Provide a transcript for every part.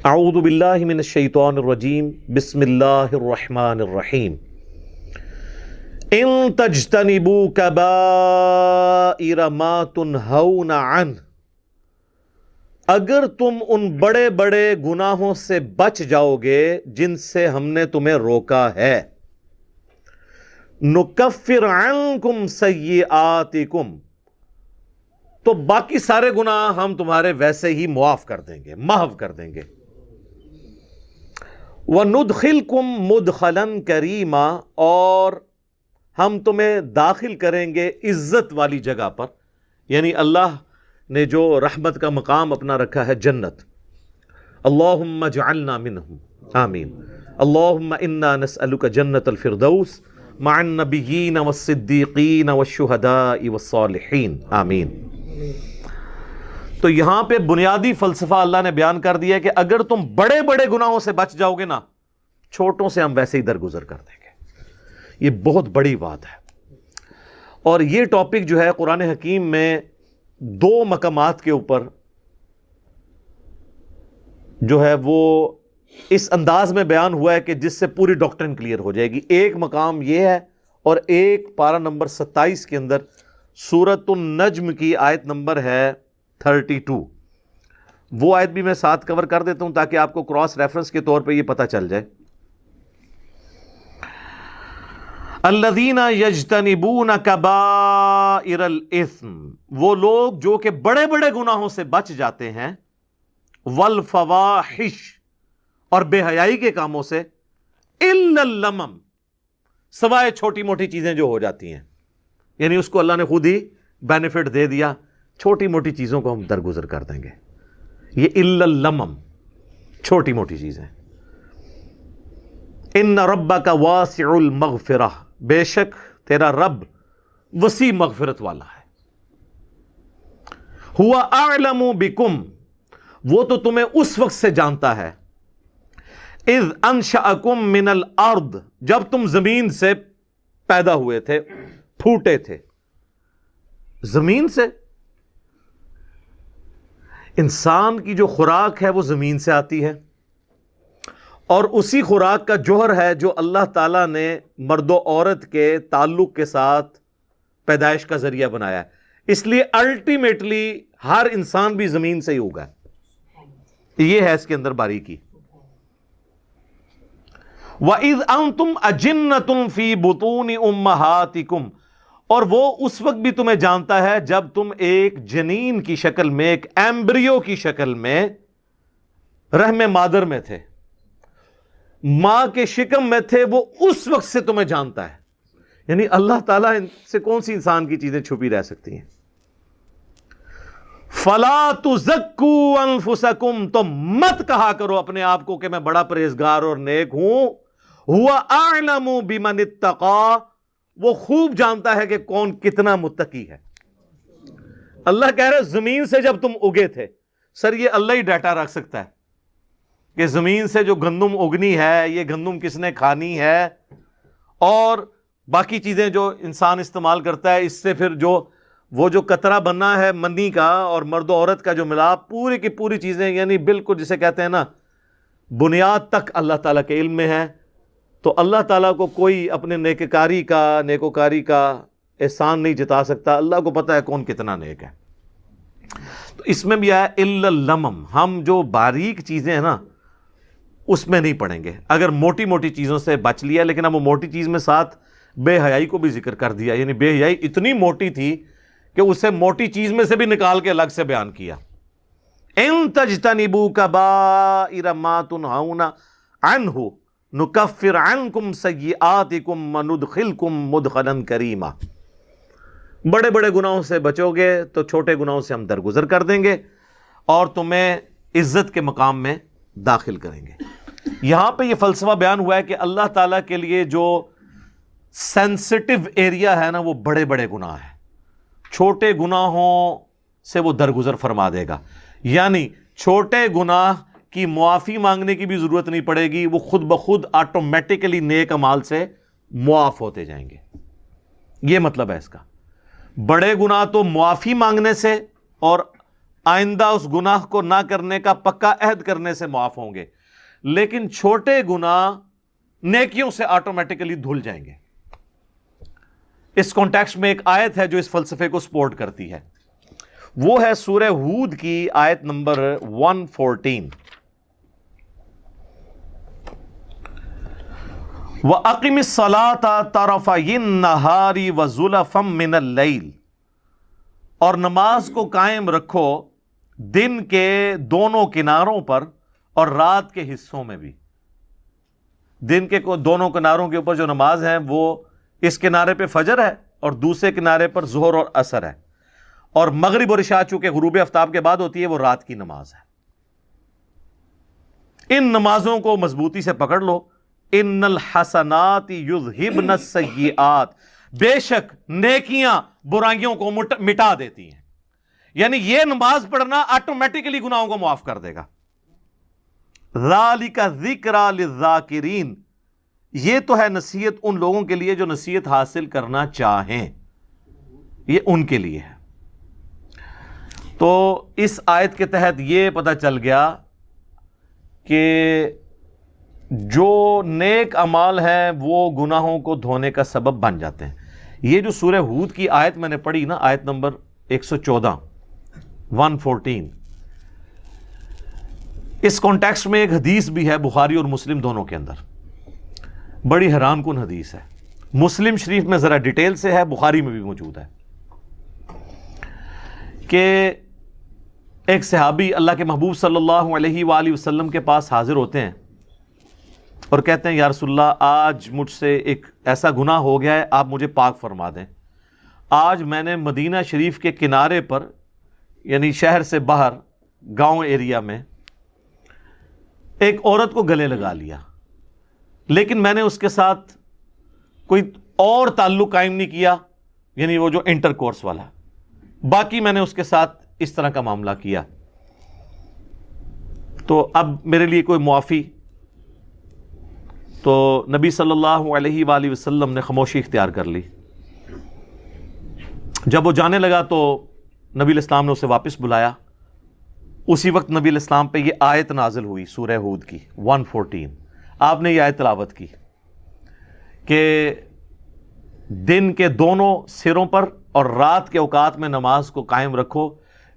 اعوذ باللہ من الشیطان الرجیم بسم اللہ الرحمن الرحیم ان تجتنبوا کبائر ما تنہون عنہ، اگر تم ان بڑے بڑے گناہوں سے بچ جاؤ گے جن سے ہم نے تمہیں روکا ہے، نکفر عنکم سیئاتکم، تو باقی سارے گناہ ہم تمہارے ویسے ہی معاف کر دیں گے، محو کر دیں گے۔ وَنُدْخِلْكُمْ مُدْخَلًا كَرِيمًا، اور ہم تمہیں داخل کریں گے عزت والی جگہ پر، یعنی اللہ نے جو رحمت کا مقام اپنا رکھا ہے جنت۔ اللہم اجعلنا منہم، آمین۔ اللہم انا نسألک جنت الفردوس مع النبیین والصدیقین والشہداء والصالحین، آمین۔ تو یہاں پہ بنیادی فلسفہ اللہ نے بیان کر دیا ہے کہ اگر تم بڑے بڑے گناہوں سے بچ جاؤ گے نا، چھوٹوں سے ہم ویسے ہی درگزر کر دیں گے۔ یہ بہت بڑی بات ہے، اور یہ ٹاپک جو ہے قرآن حکیم میں دو مقامات کے اوپر جو ہے وہ اس انداز میں بیان ہوا ہے کہ جس سے پوری ڈاکٹرن کلیئر ہو جائے گی۔ ایک مقام یہ ہے، اور ایک پارہ نمبر 27 کے اندر سورۃ النجم کی آیت نمبر ہے 32، وہ آیت بھی میں ساتھ کور کر دیتا ہوں تاکہ آپ کو کراس ریفرنس کے طور پہ یہ پتہ چل جائے۔ الذین یجتنبون کبائر الاثم، وہ لوگ جو کہ بڑے بڑے گناہوں سے بچ جاتے ہیں، والفواحش، اور بے حیائی کے کاموں سے، الا اللمم، سوائے چھوٹی موٹی چیزیں جو ہو جاتی ہیں، یعنی اس کو اللہ نے خود ہی بینیفٹ دے دیا، چھوٹی موٹی چیزوں کو ہم درگزر کر دیں گے۔ یہ الا اللمم، چھوٹی موٹی چیزیں۔ ان ربک واسع المغفرہ، بے شک تیرا رب وسیع مغفرت والا ہے۔ ہوا اعلم بکم، وہ تو تمہیں اس وقت سے جانتا ہے، اذ انشأکم من الارض، جب تم زمین سے پیدا ہوئے تھے، پھوٹے تھے زمین سے۔ انسان کی جو خوراک ہے وہ زمین سے آتی ہے، اور اسی خوراک کا جوہر ہے جو اللہ تعالیٰ نے مرد و عورت کے تعلق کے ساتھ پیدائش کا ذریعہ بنایا ہے، اس لیے الٹیمیٹلی ہر انسان بھی زمین سے ہی ہوگا۔ یہ ہے اس کے اندر باریکی۔ وَإِذْ أَنْتُمْ أَجِنَّةٌ فِي بُطُونِ أُمَّهَاتِكُمْ، اور وہ اس وقت بھی تمہیں جانتا ہے جب تم ایک جنین کی شکل میں، ایک ایمبریو کی شکل میں رحم مادر میں تھے، ماں کے شکم میں تھے، وہ اس وقت سے تمہیں جانتا ہے۔ یعنی اللہ تعالیٰ سے کون سی انسان کی چیزیں چھپی رہ سکتی ہیں؟ فَلَا تُزَكُّوا أَنفُسَكُمْ، تو مت کہا کرو اپنے آپ کو کہ میں بڑا پرہیزگار اور نیک ہوں۔ هُوَ أَعْلَمُ بِمَنِ اتَّقَىٰ، وہ خوب جانتا ہے کہ کون کتنا متقی ہے۔ اللہ کہہ رہے زمین سے جب تم اگے تھے، سر یہ اللہ ہی ڈیٹا رکھ سکتا ہے کہ زمین سے جو گندم اگنی ہے، یہ گندم کس نے کھانی ہے، اور باقی چیزیں جو انسان استعمال کرتا ہے، اس سے پھر وہ جو قطرہ بننا ہے منی کا اور مرد و عورت کا جو ملاپ، پوری کی پوری چیزیں، یعنی بالکل جسے کہتے ہیں نا بنیاد تک اللہ تعالیٰ کے علم میں ہے۔ تو اللہ تعالیٰ کو کوئی اپنے نیکوکاری کا احسان نہیں جتا سکتا، اللہ کو پتہ ہے کون کتنا نیک ہے۔ تو اس میں بھی آیا الا اللمم، ہم جو باریک چیزیں ہیں نا اس میں نہیں پڑیں گے۔ اگر موٹی موٹی چیزوں سے بچ لیا، لیکن اب وہ موٹی چیز میں ساتھ بے حیائی کو بھی ذکر کر دیا، یعنی بے حیائی اتنی موٹی تھی کہ اسے موٹی چیز میں سے بھی نکال کے الگ سے بیان کیا۔ ان تجتنبوا کبائر ما تنہون عنہ نکفر عنکم سیئاتکم وندخلکم مدخلا کریما، بڑے بڑے گناہوں سے بچو گے تو چھوٹے گناہوں سے ہم درگزر کر دیں گے اور تمہیں عزت کے مقام میں داخل کریں گے۔ یہاں پہ یہ فلسفہ بیان ہوا ہے کہ اللہ تعالیٰ کے لیے جو سینسٹیو ایریا ہے نا وہ بڑے بڑے گناہ ہیں، چھوٹے گناہوں سے وہ درگزر فرما دے گا، یعنی چھوٹے گناہ کی معافی مانگنے کی بھی ضرورت نہیں پڑے گی، وہ خود بخود آٹومیٹکلی نیک اعمال سے معاف ہوتے جائیں گے۔ یہ مطلب ہے اس کا، بڑے گناہ تو معافی مانگنے سے اور آئندہ اس گناہ کو نہ کرنے کا پکا عہد کرنے سے معاف ہوں گے، لیکن چھوٹے گناہ نیکیوں سے آٹومیٹکلی دھل جائیں گے۔ اس کانٹیکسٹ میں ایک آیت ہے جو اس فلسفے کو سپورٹ کرتی ہے، وہ ہے سورہ ہود کی آیت نمبر 114۔ وَأَقِمِ الصَّلَاةَ طَرَفَيِ النَّهَارِ وَزُلَفًا مِّنَ اللَّيْلِ، اور نماز کو قائم رکھو دن کے دونوں کناروں پر اور رات کے حصوں میں بھی۔ دن کے دونوں کناروں کے اوپر جو نماز ہے وہ اس کنارے پہ فجر ہے اور دوسرے کنارے پر ظہر اور عصر ہے، اور مغرب اور عشاء چونکہ غروب آفتاب کے بعد ہوتی ہے وہ رات کی نماز ہے۔ ان نمازوں کو مضبوطی سے پکڑ لو۔ ان الحسنات یذہبن السیئات، بے شک نیکیاں برائیوں کو مٹا دیتی ہیں، یعنی یہ نماز پڑھنا آٹومیٹکلی گناہوں کو معاف کر دے گا۔ ذالک ذکری للذاکرین، یہ تو ہے نصیحت ان لوگوں کے لیے جو نصیحت حاصل کرنا چاہیں، یہ ان کے لیے ہے۔ تو اس آیت کے تحت یہ پتہ چل گیا کہ جو نیک اعمال ہیں وہ گناہوں کو دھونے کا سبب بن جاتے ہیں۔ یہ جو سورہ ہود کی آیت میں نے پڑھی نا، آیت نمبر 114 114، اس کانٹیکسٹ میں ایک حدیث بھی ہے بخاری اور مسلم دونوں کے اندر، بڑی حیران کن حدیث ہے۔ مسلم شریف میں ذرا ڈیٹیل سے ہے، بخاری میں بھی موجود ہے، کہ ایک صحابی اللہ کے محبوب صلی اللہ علیہ وآلہ وسلم کے پاس حاضر ہوتے ہیں اور کہتے ہیں یا رسول اللہ، آج مجھ سے ایک ایسا گناہ ہو گیا ہے، آپ مجھے پاک فرما دیں۔ آج میں نے مدینہ شریف کے کنارے پر، یعنی شہر سے باہر گاؤں ایریا میں، ایک عورت کو گلے لگا لیا، لیکن میں نے اس کے ساتھ کوئی اور تعلق قائم نہیں کیا، یعنی وہ جو انٹر کورس والا، باقی میں نے اس کے ساتھ اس طرح کا معاملہ کیا، تو اب میرے لیے کوئی معافی؟ تو نبی صلی اللہ علیہ وآلہ وسلم نے خاموشی اختیار کر لی۔ جب وہ جانے لگا تو نبی علیہ السلام نے اسے واپس بلایا۔ اسی وقت نبی علیہ السلام پہ یہ آیت نازل ہوئی سورہ ہود کی 114۔ آپ نے یہ آیت تلاوت کی کہ دن کے دونوں سروں پر اور رات کے اوقات میں نماز کو قائم رکھو،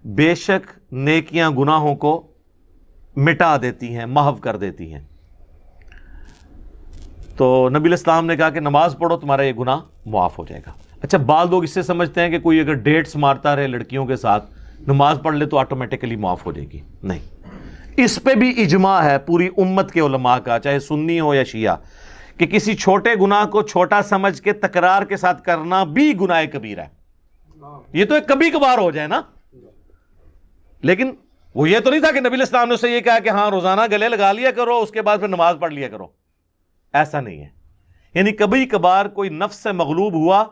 بے شک نیکیاں گناہوں کو مٹا دیتی ہیں، محو کر دیتی ہیں۔ تو نبی علیہ السلام نے کہا کہ نماز پڑھو، تمہارا یہ گناہ معاف ہو جائے گا۔ اچھا، بعض لوگ اس سے سمجھتے ہیں کہ کوئی اگر ڈیٹس مارتا رہے لڑکیوں کے ساتھ، نماز پڑھ لے تو آٹومیٹکلی معاف ہو جائے گی۔ نہیں، اس پہ بھی اجماع ہے پوری امت کے علماء کا، چاہے سنی ہو یا شیعہ، کہ کسی چھوٹے گناہ کو چھوٹا سمجھ کے تکرار کے ساتھ کرنا بھی گناہ کبیرہ ہے۔ یہ تو ایک کبھی کبھار ہو جائے نا، لیکن وہ یہ تو نہیں تھا کہ نبی علیہ السلام نے اسے یہ کہا کہ ہاں روزانہ گلے لگا لیا کرو، اس کے بعد پھر نماز پڑھ لیا کرو۔ ایسا نہیں ہے، یعنی کبھی کبھار کوئی نفس سے مغلوب ہوا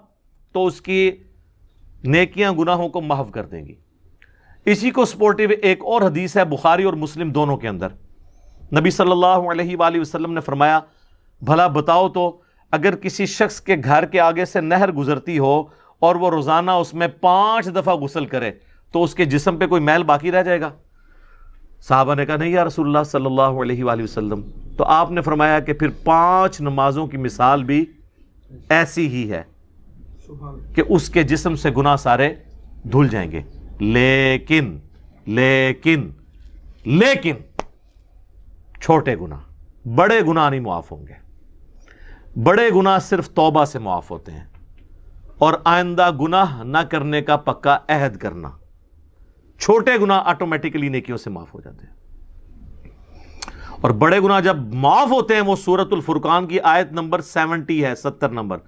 تو اس کی نیکیاں گناہوں کو محو کر دیں گی۔ اسی کو سپورٹیو ایک اور حدیث ہے بخاری اور مسلم دونوں کے اندر، نبی صلی اللہ علیہ وآلہ وسلم نے فرمایا، بھلا بتاؤ تو اگر کسی شخص کے گھر کے آگے سے نہر گزرتی ہو اور وہ روزانہ اس میں 5 دفعہ غسل کرے تو اس کے جسم پہ کوئی میل باقی رہ جائے گا؟ صحابہ نے کہا نہیں یا رسول اللہ صلی اللہ علیہ وآلہ وسلم۔ تو آپ نے فرمایا کہ پھر 5 نمازوں کی مثال بھی ایسی ہی ہے کہ اس کے جسم سے گناہ سارے دھل جائیں گے، لیکن لیکن لیکن چھوٹے گناہ، بڑے گناہ نہیں معاف ہوں گے۔ بڑے گناہ صرف توبہ سے معاف ہوتے ہیں اور آئندہ گناہ نہ کرنے کا پکا عہد کرنا۔ چھوٹے گناہ آٹومیٹکلی نیکیوں سے معاف ہو جاتے ہیں، اور بڑے گناہ جب معاف ہوتے ہیں وہ سورۃ الفرقان کی آیت نمبر 70 ہے، 70 نمبر،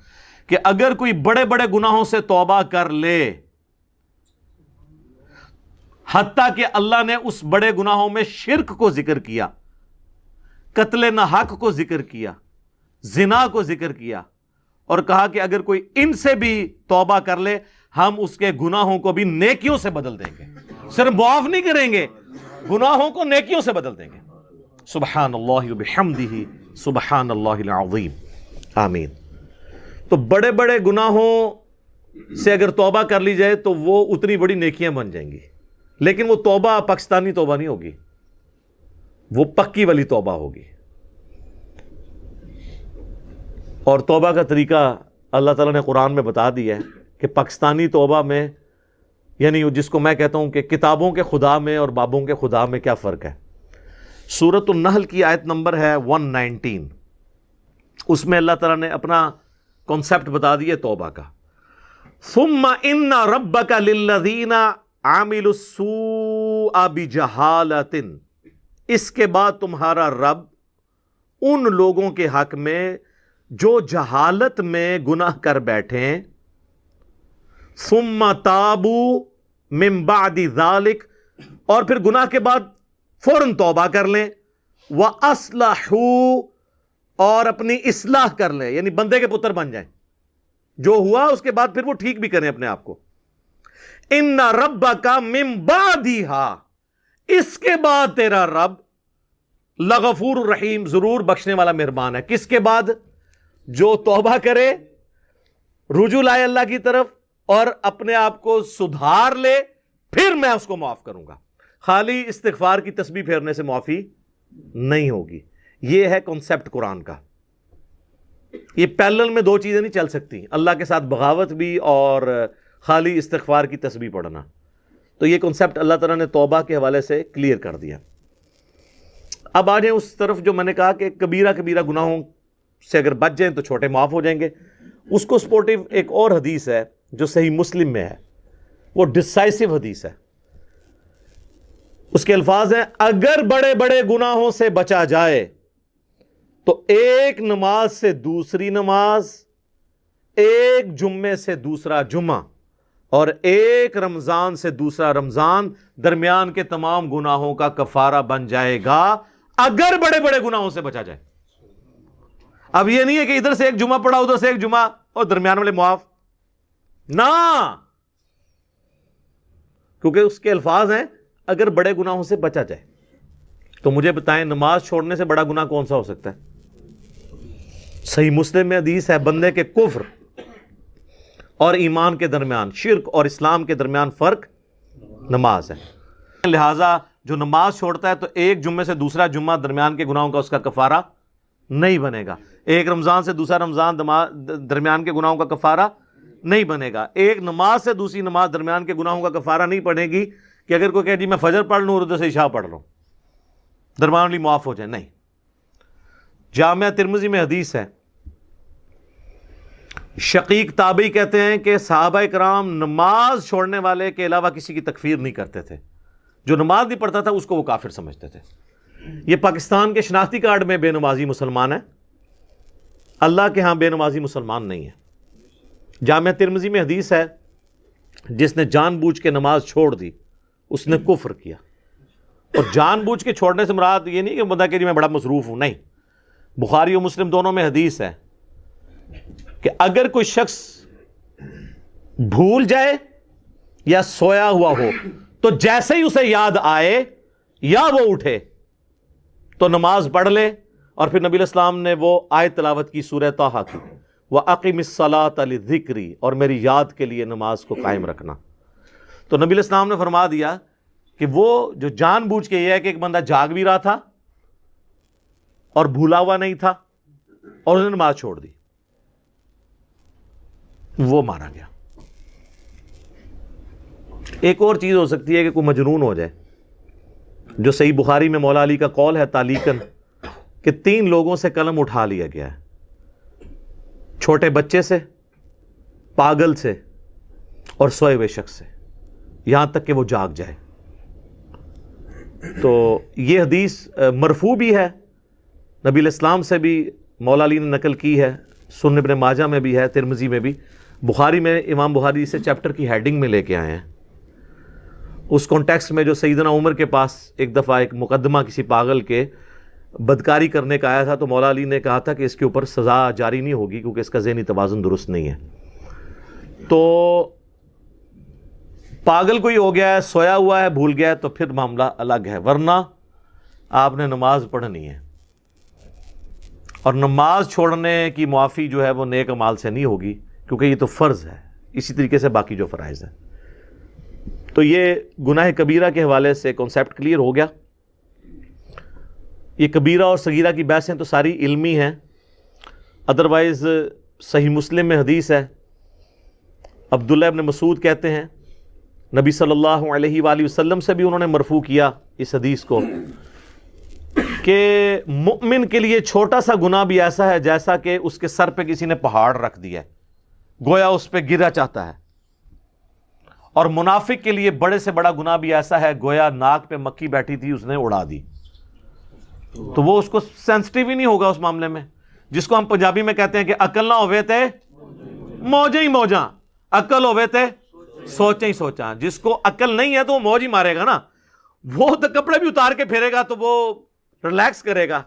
کہ اگر کوئی بڑے بڑے گناہوں سے توبہ کر لے، حتیٰ کہ اللہ نے اس بڑے گناہوں میں شرک کو ذکر کیا، قتل نہ حق کو ذکر کیا، زنا کو ذکر کیا، اور کہا کہ اگر کوئی ان سے بھی توبہ کر لے ہم اس کے گناہوں کو بھی نیکیوں سے بدل دیں گے، صرف معاف نہیں کریں گے، گناہوں کو نیکیوں سے بدل دیں گے۔ سبحان اللہ وبحمدہ سبحان اللہ العظیم، آمین۔ تو بڑے بڑے گناہوں سے اگر توبہ کر لی جائے تو وہ اتنی بڑی نیکیاں بن جائیں گی، لیکن وہ توبہ پاکستانی توبہ نہیں ہوگی، وہ پکی والی توبہ ہوگی. اور توبہ کا طریقہ اللہ تعالیٰ نے قرآن میں بتا دیا ہے کہ پاکستانی توبہ میں، یعنی جس کو میں کہتا ہوں کہ کتابوں کے خدا میں اور بابوں کے خدا میں کیا فرق ہے. سورۃ النحل کی آیت نمبر ہے 119، اس میں اللہ تعالیٰ نے اپنا کانسیپٹ بتا دیا توبہ کا. ثم ان ربک للذین عملوا السوء بجہالۃ، اس کے بعد تمہارا رب ان لوگوں کے حق میں جو جہالت میں گناہ کر بیٹھیں، ثم تابوا من بعد ذلک، اور پھر گناہ کے بعد فوراً توبہ کر لیں، وَأَصْلَحُوا، اور اپنی اصلاح کر لیں، یعنی بندے کے پتر بن جائیں. جو ہوا اس کے بعد پھر وہ ٹھیک بھی کریں اپنے آپ کو. ان ربک من بعدہا، اس کے بعد تیرا رب لغفور الرحیم، ضرور بخشنے والا مہربان ہے. کس کے بعد؟ جو توبہ کرے، رجوع لائے اللہ کی طرف اور اپنے آپ کو سدھار لے، پھر میں اس کو معاف کروں گا. خالی استغفار کی تسبیح پھیرنے سے معافی نہیں ہوگی. یہ ہے کنسپٹ قرآن کا. یہ پیرلل میں دو چیزیں نہیں چل سکتی، اللہ کے ساتھ بغاوت بھی اور خالی استغفار کی تسبیح پڑھنا. تو یہ کنسپٹ اللہ تعالیٰ نے توبہ کے حوالے سے کلیئر کر دیا. اب آ جائیں اس طرف جو میں نے کہا کہ کبیرہ کبیرہ گناہوں سے اگر بچ جائیں تو چھوٹے معاف ہو جائیں گے. اس کو سپورٹیو ایک اور حدیث ہے جو صحیح مسلم میں ہے، وہ ڈسائسو حدیث ہے. اس کے الفاظ ہیں، اگر بڑے بڑے گناہوں سے بچا جائے تو ایک نماز سے دوسری نماز، ایک جمعے سے دوسرا جمعہ، اور ایک رمضان سے دوسرا رمضان درمیان کے تمام گناہوں کا کفارہ بن جائے گا، اگر بڑے بڑے گناہوں سے بچا جائے. اب یہ نہیں ہے کہ ادھر سے ایک جمعہ پڑا ادھر سے ایک جمعہ اور درمیان والے معاف، نہ، کیونکہ اس کے الفاظ ہیں اگر بڑے گناہوں سے بچا جائے. تو مجھے بتائیں نماز چھوڑنے سے بڑا گناہ کون سا ہو سکتا ہے؟ صحیح مسلم میں حدیث ہے، بندے کے کفر اور ایمان کے درمیان، شرک اور اسلام کے درمیان فرق نماز ہے. لہٰذا جو نماز چھوڑتا ہے تو ایک جمعے سے دوسرا جمعہ درمیان کے گناہوں کا اس کا کفارہ نہیں بنے گا. ایک رمضان سے دوسرا رمضان درمیان کے گناہوں کا کفارہ نہیں بنے گا. ایک نماز سے دوسری نماز درمیان کے گناہوں کا کفارہ نہیں پڑے گی کہ اگر کوئی کہے جی میں فجر پڑھ لوں اور ادھر سے عشاء پڑھ لوں درمیان والی معاف ہو جائے. نہیں. جامعہ ترمذی میں حدیث ہے، شقیق تابعی کہتے ہیں کہ صحابہ کرام نماز چھوڑنے والے کے علاوہ کسی کی تکفیر نہیں کرتے تھے. جو نماز نہیں پڑھتا تھا اس کو وہ کافر سمجھتے تھے. یہ پاکستان کے شناختی کارڈ میں بے نمازی مسلمان ہے، اللہ کے ہاں بے نمازی مسلمان نہیں ہے. جامعہ ترمذی میں حدیث ہے، جس نے جان بوجھ کے نماز چھوڑ دی اس نے کفر کیا. اور جان بوجھ کے چھوڑنے سے مراد یہ نہیں کہ بندہ کہ جی میں بڑا مصروف ہوں، نہیں. بخاری و مسلم دونوں میں حدیث ہے کہ اگر کوئی شخص بھول جائے یا سویا ہوا ہو تو جیسے ہی اسے یاد آئے یا وہ اٹھے تو نماز پڑھ لے. اور پھر نبی علیہ السلام نے وہ آیت تلاوت کی سورہ طٰہٰ کی، وَأَقِمِ الصَّلَاةَ لِذِكْرِي، اور میری یاد کے لیے نماز کو قائم رکھنا. تو نبی علیہ السلام نے فرما دیا کہ وہ جو جان بوجھ کے یہ ہے کہ ایک بندہ جاگ بھی رہا تھا اور بھولا ہوا نہیں تھا اور اس نے نماز چھوڑ دی، وہ مارا گیا. ایک اور چیز ہو سکتی ہے کہ کوئی مجنون ہو جائے، جو صحیح بخاری میں مولا علی کا قول ہے تعلیقاً کہ 3 لوگوں سے قلم اٹھا لیا گیا ہے، چھوٹے بچے سے، پاگل سے اور سوئے ہوئے شخص سے، یہاں تک کہ وہ جاگ جائے. تو یہ حدیث مرفوع بھی ہے، نبی علیہ السلام سے بھی مولا علی نے نقل کی ہے، سنن ابن ماجہ میں بھی ہے، ترمذی میں بھی. بخاری میں امام بخاری سے چیپٹر کی ہیڈنگ میں لے کے آئے ہیں. اس کانٹیکسٹ میں جو سیدنا عمر کے پاس ایک دفعہ ایک مقدمہ کسی پاگل کے بدکاری کرنے کا آیا تھا تو مولا علی نے کہا تھا کہ اس کے اوپر سزا جاری نہیں ہوگی کیونکہ اس کا ذہنی توازن درست نہیں ہے. تو پاگل کوئی ہو گیا ہے، سویا ہوا ہے، بھول گیا ہے تو پھر معاملہ الگ ہے، ورنہ آپ نے نماز پڑھنی ہے. اور نماز چھوڑنے کی معافی جو ہے وہ نیک اعمال سے نہیں ہوگی کیونکہ یہ تو فرض ہے، اسی طریقے سے باقی جو فرائض ہیں. تو یہ گناہ کبیرہ کے حوالے سے کانسیپٹ کلیئر ہو گیا. یہ کبیرہ اور صغیرہ کی بحثیں تو ساری علمی ہیں. ادروائز صحیح مسلم میں حدیث ہے, عبداللہ ابن مسعود کہتے ہیں نبی صلی اللہ علیہ وآلہ وسلم سے بھی انہوں نے مرفوع کیا اس حدیث کو کہ مؤمن کے لیے چھوٹا سا گناہ بھی ایسا ہے جیسا کہ اس کے سر پہ کسی نے پہاڑ رکھ دیا ہے, گویا اس پہ گرا چاہتا ہے. اور منافق کے لیے بڑے سے بڑا گناہ بھی ایسا ہے گویا ناک پہ مکھی بیٹھی تھی اس نے اڑا دی. تو وہ اس کو سینسٹیو ہی نہیں ہوگا اس معاملے میں, جس کو ہم پنجابی میں کہتے ہیں کہ عقل نہ ہوئے تے موجیں ہی موجاں, عقل ہوئے تے سوچیں ہی سوچاں. جس کو عقل نہیں ہے تو وہ موج ہی مارے گا نا, وہ تو کپڑے بھی اتار کے پھیرے گا تو وہ ریلیکس کرے گا,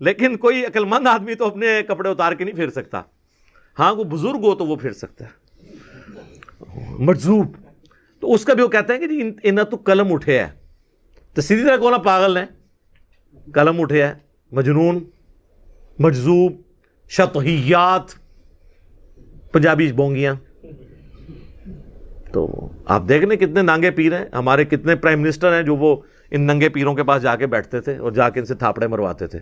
لیکن کوئی عقل مند آدمی تو اپنے کپڑے اتار کے نہیں پھیر سکتا. ہاں کوئی بزرگ ہو تو وہ پھیر سکتا ہے, مجذوب. تو اس کا بھی وہ کہتے ہیں کہ جی انہاں تو قلم اٹھے ہے, تو سیدھی طرح کہنا پاگل نے قلم اٹھے ہے, مجنون, مجذوب, شطحیات, پنجابی بونگیاں. تو آپ دیکھ لیں کتنے ننگے پیر ہیں ہمارے, کتنے پرائم منسٹر ہیں جو وہ ان ننگے پیروں کے پاس جا کے بیٹھتے تھے اور جا کے ان سے تھاپڑے مرواتے تھے.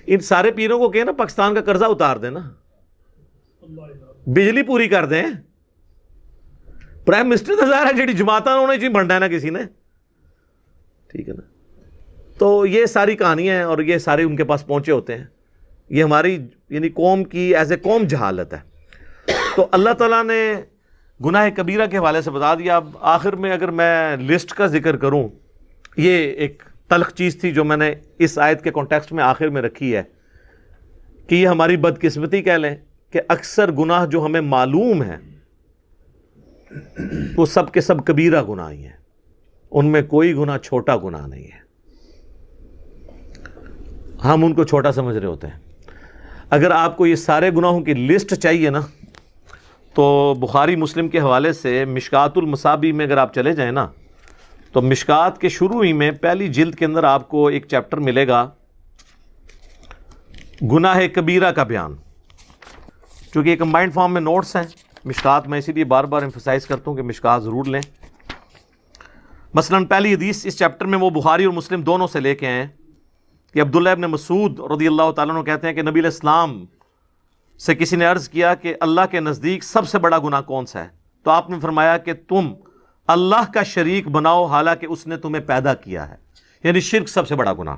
ان سارے پیروں کو کہے نا پاکستان کا قرضہ اتار دیں نا, بجلی پوری کر دیں. پرائم منسٹر تو ظاہر ہے جڑی جماعتاں انہوں نے بننا ہے نا کسی نے, ٹھیک ہے نا. تو یہ ساری کہانیاں ہیں اور یہ سارے ان کے پاس پہنچے ہوتے ہیں. یہ ہماری یعنی قوم کی ایز اے قوم جہالت ہے. تو اللہ تعالیٰ نے گناہ کبیرہ کے حوالے سے بتا دیا. اب آخر میں اگر میں لسٹ کا ذکر کروں, یہ ایک تلخ چیز تھی جو میں نے اس آیت کے کانٹیکسٹ میں آخر میں رکھی ہے کہ یہ ہماری بدقسمتی کہہ لیں کہ اکثر گناہ جو ہمیں معلوم ہیں وہ سب کے سب کبیرہ گناہ ہی ہیں, ان میں کوئی گناہ چھوٹا گناہ نہیں ہے. ہم ان کو چھوٹا سمجھ رہے ہوتے ہیں. اگر آپ کو یہ سارے گناہوں کی لسٹ چاہیے نا تو بخاری مسلم کے حوالے سے مشکات المصابیح میں اگر آپ چلے جائیں نا تو مشکات کے شروع ہی میں پہلی جلد کے اندر آپ کو ایک چیپٹر ملے گا گناہ کبیرہ کا بیان. چونکہ یہ کمبائنڈ فارم میں نوٹس ہیں مشکات, میں اسی لیے بار بار ایمفسائز کرتا ہوں کہ مشکات ضرور لیں. مثلاً پہلی حدیث اس چیپٹر میں وہ بخاری اور مسلم دونوں سے لے کے آئے ہیں کہ عبداللہ ابن مسعود رضی اللہ تعالیٰ عنہ کہتے ہیں کہ نبی علیہ السلام سے کسی نے عرض کیا کہ اللہ کے نزدیک سب سے بڑا گناہ کون سا ہے؟ تو آپ نے فرمایا کہ تم اللہ کا شریک بناؤ حالانکہ اس نے تمہیں پیدا کیا ہے, یعنی شرک سب سے بڑا گناہ.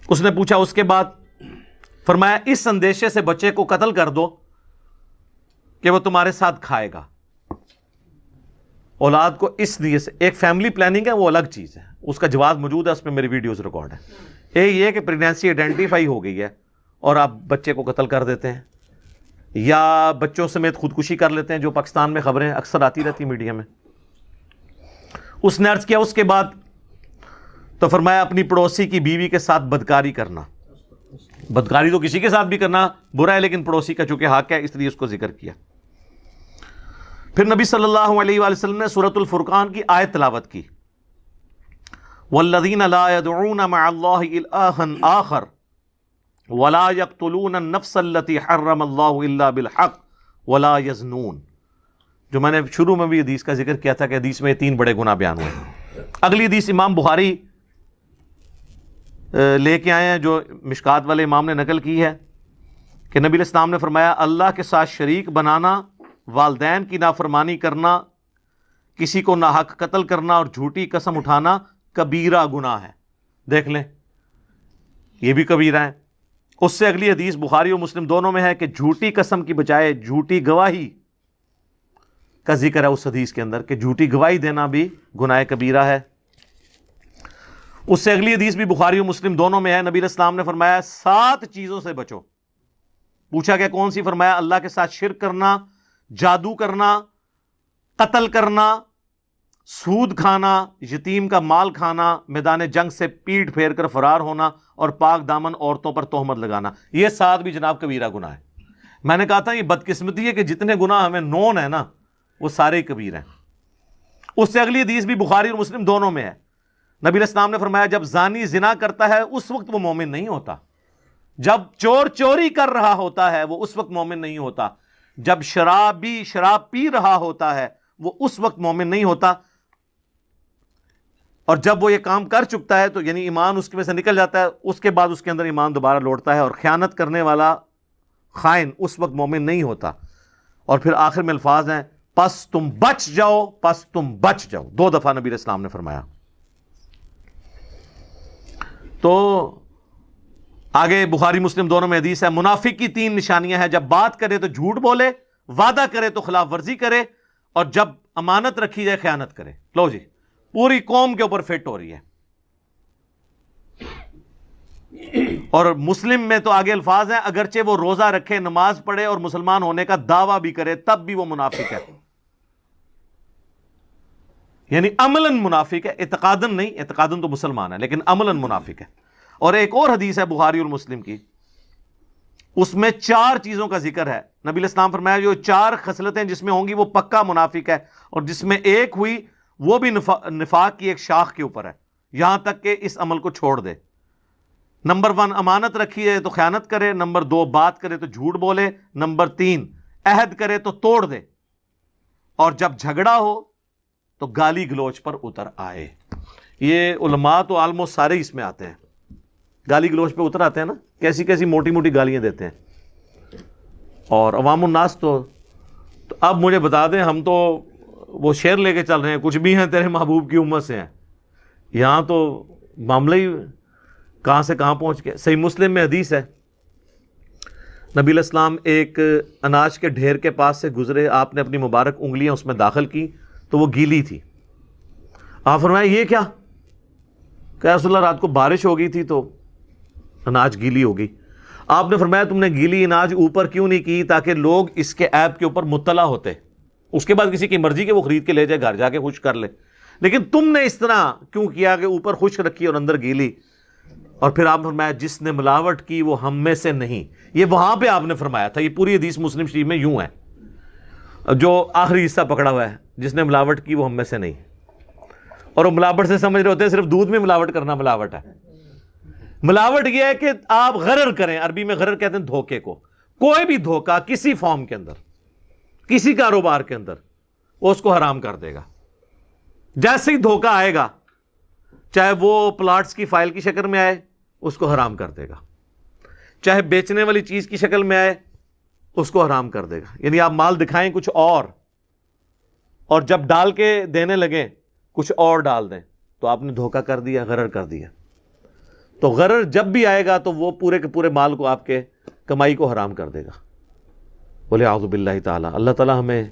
اس نے پوچھا اس کے بعد, فرمایا اس اندیشے سے بچے کو قتل کر دو کہ وہ تمہارے ساتھ کھائے گا. اولاد کو اس لیے سے, ایک فیملی پلاننگ ہے وہ الگ چیز ہے, اس کا جواز موجود ہے, اس پہ میری ویڈیوز ریکارڈ ہے. ایک یہ کہ پریگنینسی آئیڈینٹیفائی ہو گئی ہے اور آپ بچے کو قتل کر دیتے ہیں, یا بچوں سمیت خودکشی کر لیتے ہیں, جو پاکستان میں خبریں اکثر آتی رہتی میڈیا میں. اس نے عرض کیا اس کے بعد, تو فرمایا اپنی پڑوسی کی بیوی کے ساتھ بدکاری کرنا. بدکاری تو کسی کے ساتھ بھی کرنا برا ہے, لیکن پڑوسی کا چونکہ حق ہے اس لیے اس کو ذکر کیا. پھر نبی صلی اللہ علیہ وآلہ وسلم نے سورۃ الفرقان کی آیت تلاوت کی, والذین لا يدعون مع اللہ الہا آخر ولا يقتلون النفس التي حرم اللہ الا بالحق ولا يزنون. جو میں نے شروع میں بھی حدیث کا ذکر کیا تھا کہ حدیث میں 3 بڑے گناہ بیان ہوئے. اگلی حدیث امام بخاری لے کے آئے ہیں جو مشکات والے امام نے نقل کی ہے کہ نبی علیہ السلام نے فرمایا اللہ کے ساتھ شریک بنانا, والدین کی نافرمانی کرنا, کسی کو ناحق قتل کرنا اور جھوٹی قسم اٹھانا کبیرہ گناہ ہے. دیکھ لیں یہ بھی کبیرہ ہے. اس سے اگلی حدیث بخاری اور مسلم دونوں میں ہے کہ جھوٹی قسم کی بجائے جھوٹی گواہی کا ذکر ہے اس حدیث کے اندر کہ جھوٹی گواہی دینا بھی گناہ کبیرہ ہے. اس سے اگلی حدیث بھی بخاری اور مسلم دونوں میں ہے, نبی علیہ السلام نے فرمایا 7 چیزوں سے بچو. پوچھا کہ کون سی؟ فرمایا اللہ کے ساتھ شرک کرنا, جادو کرنا, قتل کرنا, سود کھانا, یتیم کا مال کھانا, میدان جنگ سے پیٹ پھیر کر فرار ہونا اور پاک دامن عورتوں پر تہمت لگانا. یہ 7 بھی جناب کبیرہ گناہ ہے. میں نے کہا تھا یہ بدقسمتی ہے کہ جتنے گناہ ہمیں نون ہے نا وہ سارے کبیر ہیں. اس سے اگلی حدیث بھی بخاری اور مسلم دونوں میں ہے, نبی علیہ السلام نے فرمایا جب زانی زنا کرتا ہے اس وقت وہ مومن نہیں ہوتا, جب چور چوری کر رہا ہوتا ہے وہ اس وقت مومن نہیں ہوتا, جب شرابی شراب پی رہا ہوتا ہے وہ اس وقت مومن نہیں ہوتا, اور جب وہ یہ کام کر چکتا ہے تو یعنی ایمان اس میں سے نکل جاتا ہے، اس کے بعد اس کے اندر ایمان دوبارہ لوٹتا ہے، اور خیانت کرنے والا خائن اس وقت مومن نہیں ہوتا۔ اور پھر آخر میں الفاظ ہیں پس تم بچ جاؤ، پس تم بچ جاؤ، 2 دفعہ نبی علیہ السلام نے فرمایا۔ تو آگے بخاری مسلم دونوں میں حدیث ہے، منافق کی 3 نشانیاں ہیں، جب بات کرے تو جھوٹ بولے، وعدہ کرے تو خلاف ورزی کرے، اور جب امانت رکھی جائے خیانت کرے۔ لو جی، پوری قوم کے اوپر فٹ ہو رہی ہے۔ اور مسلم میں تو آگے الفاظ ہیں، اگرچہ وہ روزہ رکھے، نماز پڑھے اور مسلمان ہونے کا دعویٰ بھی کرے، تب بھی وہ منافق ہے، یعنی عملاً منافق ہے، اعتقاداً نہیں، اعتقاداً تو مسلمان ہے لیکن عملاً منافق ہے۔ اور ایک اور حدیث ہے بخاری اور مسلم کی، اس میں 4 چیزوں کا ذکر ہے۔ نبی علیہ السلام فرمایا جو 4 خصلتیں جس میں ہوں گی وہ پکا منافق ہے، اور جس میں ایک ہوئی وہ بھی نفاق کی ایک شاخ کے اوپر ہے، یہاں تک کہ اس عمل کو چھوڑ دے۔ نمبر 1 امانت رکھی ہے تو خیانت کرے، نمبر 2 بات کرے تو جھوٹ بولے، نمبر 3 عہد کرے تو توڑ دے، اور جب جھگڑا ہو تو گالی گلوچ پر اتر آئے۔ یہ علماء تو آلموسٹ سارے اس میں آتے ہیں، گالی گلوچ پہ اتر آتے ہیں نا، کیسی کیسی موٹی موٹی گالیاں دیتے ہیں۔ اور عوام الناس تو اب مجھے بتا دیں، ہم تو وہ شعر لے کے چل رہے ہیں، کچھ بھی ہیں تیرے محبوب کی امت سے ہیں، یہاں تو معاملہ ہی کہاں سے کہاں پہنچ گیا۔ صحیح مسلم میں حدیث ہے، نبی علیہ السلام ایک اناج کے ڈھیر کے پاس سے گزرے، آپ نے اپنی مبارک انگلیاں اس میں داخل کی تو وہ گیلی تھی۔ آپ فرمایا یہ کیا؟ کہ رسول اللہ رات کو بارش ہو گئی تھی تو اناج گیلی ہوگی۔ آپ نے فرمایا تم نے گیلی اناج اوپر کیوں نہیں کی تاکہ لوگ اس کے عیب کے اوپر مطلع ہوتے، اس کے بعد کسی کی مرضی کہ وہ خرید کے لے جائے گھر جا کے خشک کر لے، لیکن تم نے اس طرح کیوں کیا کہ اوپر خشک رکھی اور اندر گیلی؟ اور پھر آپ نے فرمایا جس نے ملاوٹ کی وہ ہم میں سے نہیں۔ یہ وہاں پہ آپ نے فرمایا تھا، یہ پوری حدیث مسلم شریف میں یوں ہے، جو آخری حصہ پکڑا ہوا ہے جس نے ملاوٹ کی وہ ہم میں سے نہیں۔ اور وہ ملاوٹ سے سمجھ رہے ہوتے ہیں صرف دودھ میں ملاوٹ کرنا ملاوٹ ہے۔ ملاوٹ یہ ہے کہ آپ غرر کریں، عربی میں غرر کہتے ہیں دھوکے کو، کوئی بھی دھوکہ کسی فارم کے اندر، کسی کاروبار کے اندر، وہ اس کو حرام کر دے گا۔ جیسے ہی دھوکہ آئے گا، چاہے وہ پلاٹس کی فائل کی شکل میں آئے اس کو حرام کر دے گا، چاہے بیچنے والی چیز کی شکل میں آئے اس کو حرام کر دے گا۔ یعنی آپ مال دکھائیں کچھ اور جب ڈال کے دینے لگیں کچھ اور ڈال دیں تو آپ نے دھوکہ کر دیا، غرر کر دیا۔ تو غرر جب بھی آئے گا تو وہ پورے کے پورے مال کو، آپ کے کمائی کو حرام کر دے گا۔ بولے اعوذ باللہ تعالیٰ، اللہ تعالیٰ ہمیں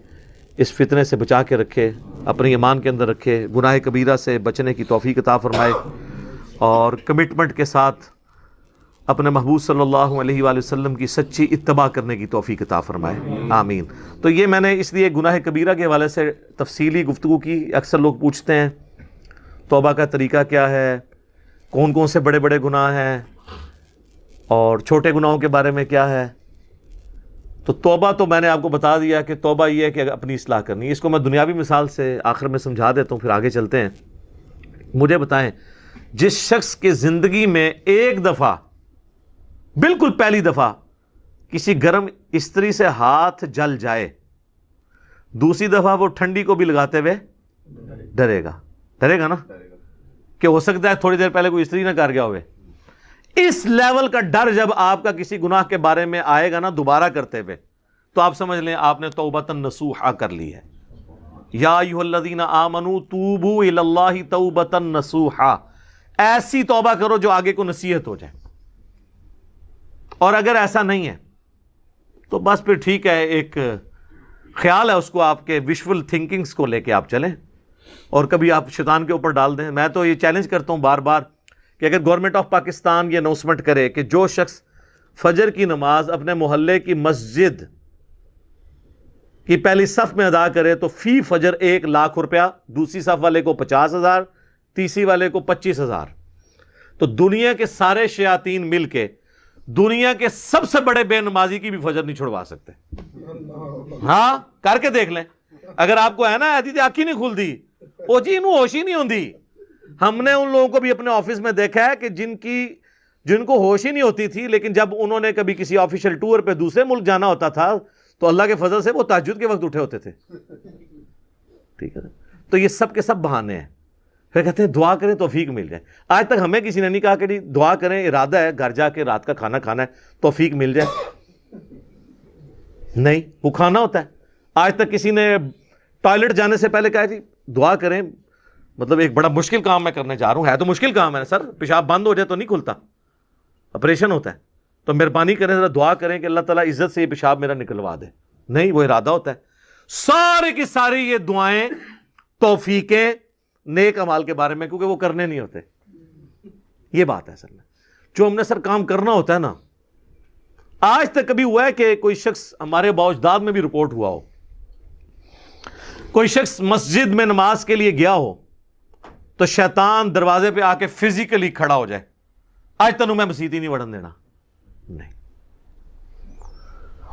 اس فتنے سے بچا کے رکھے، اپنی ایمان کے اندر رکھے، گناہ کبیرہ سے بچنے کی توفیق عطا فرمائے، اور کمٹمنٹ کے ساتھ اپنے محبوب صلی اللہ علیہ وآلہ وسلم کی سچی اتباع کرنے کی توفیق عطا فرمائے، آمین۔ تو یہ میں نے اس لیے گناہ کبیرہ کے حوالے سے تفصیلی گفتگو کی۔ اکثر لوگ پوچھتے ہیں توبہ کا طریقہ کیا ہے، کون کون سے بڑے بڑے گناہ ہیں، اور چھوٹے گناہوں کے بارے میں کیا ہے۔ تو توبہ تو میں نے آپ کو بتا دیا کہ توبہ یہ ہے کہ اپنی اصلاح کرنی ہے۔ اس کو میں دنیاوی مثال سے آخر میں سمجھا دیتا ہوں، پھر آگے چلتے ہیں۔ مجھے بتائیں، جس شخص کی زندگی میں ایک دفعہ، بالکل پہلی دفعہ کسی گرم استری سے ہاتھ جل جائے، دوسری دفعہ وہ ٹھنڈی کو بھی لگاتے ہوئے ڈرے گا نا، کہ ہو سکتا ہے تھوڑی دیر پہلے کوئی استری نہ کر گیا ہوئے۔ اس لیول کا ڈر جب آپ کا کسی گناہ کے بارے میں آئے گا نا دوبارہ کرتے ہوئے، تو آپ سمجھ لیں آپ نے توبۃ نصوحا کر لی ہے۔ یا ایھا الذین آمنوا توبوا الی اللہ توبۃ نصوحا، ایسی توبہ کرو جو آگے کو نصیحت ہو جائے۔ اور اگر ایسا نہیں ہے تو بس پھر ٹھیک ہے، ایک خیال ہے اس کو، آپ کے ویژول تھنکنگز کو لے کے آپ چلیں، اور کبھی آپ شیطان کے اوپر ڈال دیں۔ میں تو یہ چیلنج کرتا ہوں بار بار کہ اگر گورنمنٹ آف پاکستان یہ اناؤنسمنٹ کرے کہ جو شخص فجر کی نماز اپنے محلے کی مسجد کی پہلی صف میں ادا کرے تو فی فجر 1,00,000 روپیہ، دوسری صف والے کو 50,000، تیسری والے کو 25,000، تو دنیا کے سارے شیاطین مل کے دنیا کے سب سے بڑے بے نمازی کی بھی فجر نہیں چھڑوا سکتے۔ ہاں کر کے دیکھ لیں، اگر آپ کو ہے نا ایسی آنکھ ہی نہیں کھلتی، وہ جی انہوں ہوش ہی نہیں ہوتی۔ ہم نے ان لوگوں کو بھی اپنے آفس میں دیکھا ہے کہ جن کو ہوش ہی نہیں ہوتی تھی، لیکن جب انہوں نے کبھی کسی آفیشیل ٹور پہ دوسرے ملک جانا ہوتا تھا تو اللہ کے فضل سے وہ تہجد کے وقت اٹھے ہوتے تھے۔ ٹھیک ہے، تو یہ سب کے سب بہانے ہیں۔ پھر کہتے ہیں دعا کریں توفیق مل جائے. آج تک ہمیں کسی نے نہیں کہا کہ دعا کریں, ارادہ ہے گھر جا کے رات کا کھانا کھانا ہے, توفیق مل جائے. نہیں, وہ کھانا ہوتا ہے. آج تک کسی نے ٹوائلٹ جانے سے پہلے کہا جی دعا کریں, مطلب ایک بڑا مشکل کام میں کرنے جا رہا ہوں, ہے تو مشکل کام ہے سر, پیشاب بند ہو جائے تو نہیں کھلتا, آپریشن ہوتا ہے, تو مہربانی کریں ذرا دعا کریں کہ اللہ تعالیٰ عزت سے یہ پیشاب میرا نکلوا دے. نہیں, وہ ارادہ ہوتا ہے. سارے کی ساری یہ دعائیں توفیقیں نیک اعمال کے بارے میں, کیونکہ وہ کرنے نہیں ہوتے. یہ بات ہے اصل میں, جو ہم نے سر کام کرنا ہوتا ہے نا. آج تک کبھی ہوا ہے کہ کوئی شخص, ہمارے باوجداد میں بھی رپورٹ ہوا ہو, کوئی شخص مسجد میں نماز کے لیے گیا ہو تو شیطان دروازے پہ آ کے فزیکلی کھڑا ہو جائے, آج تنوں میں مسجد ہی نہیں وڑن دینا. نہیں,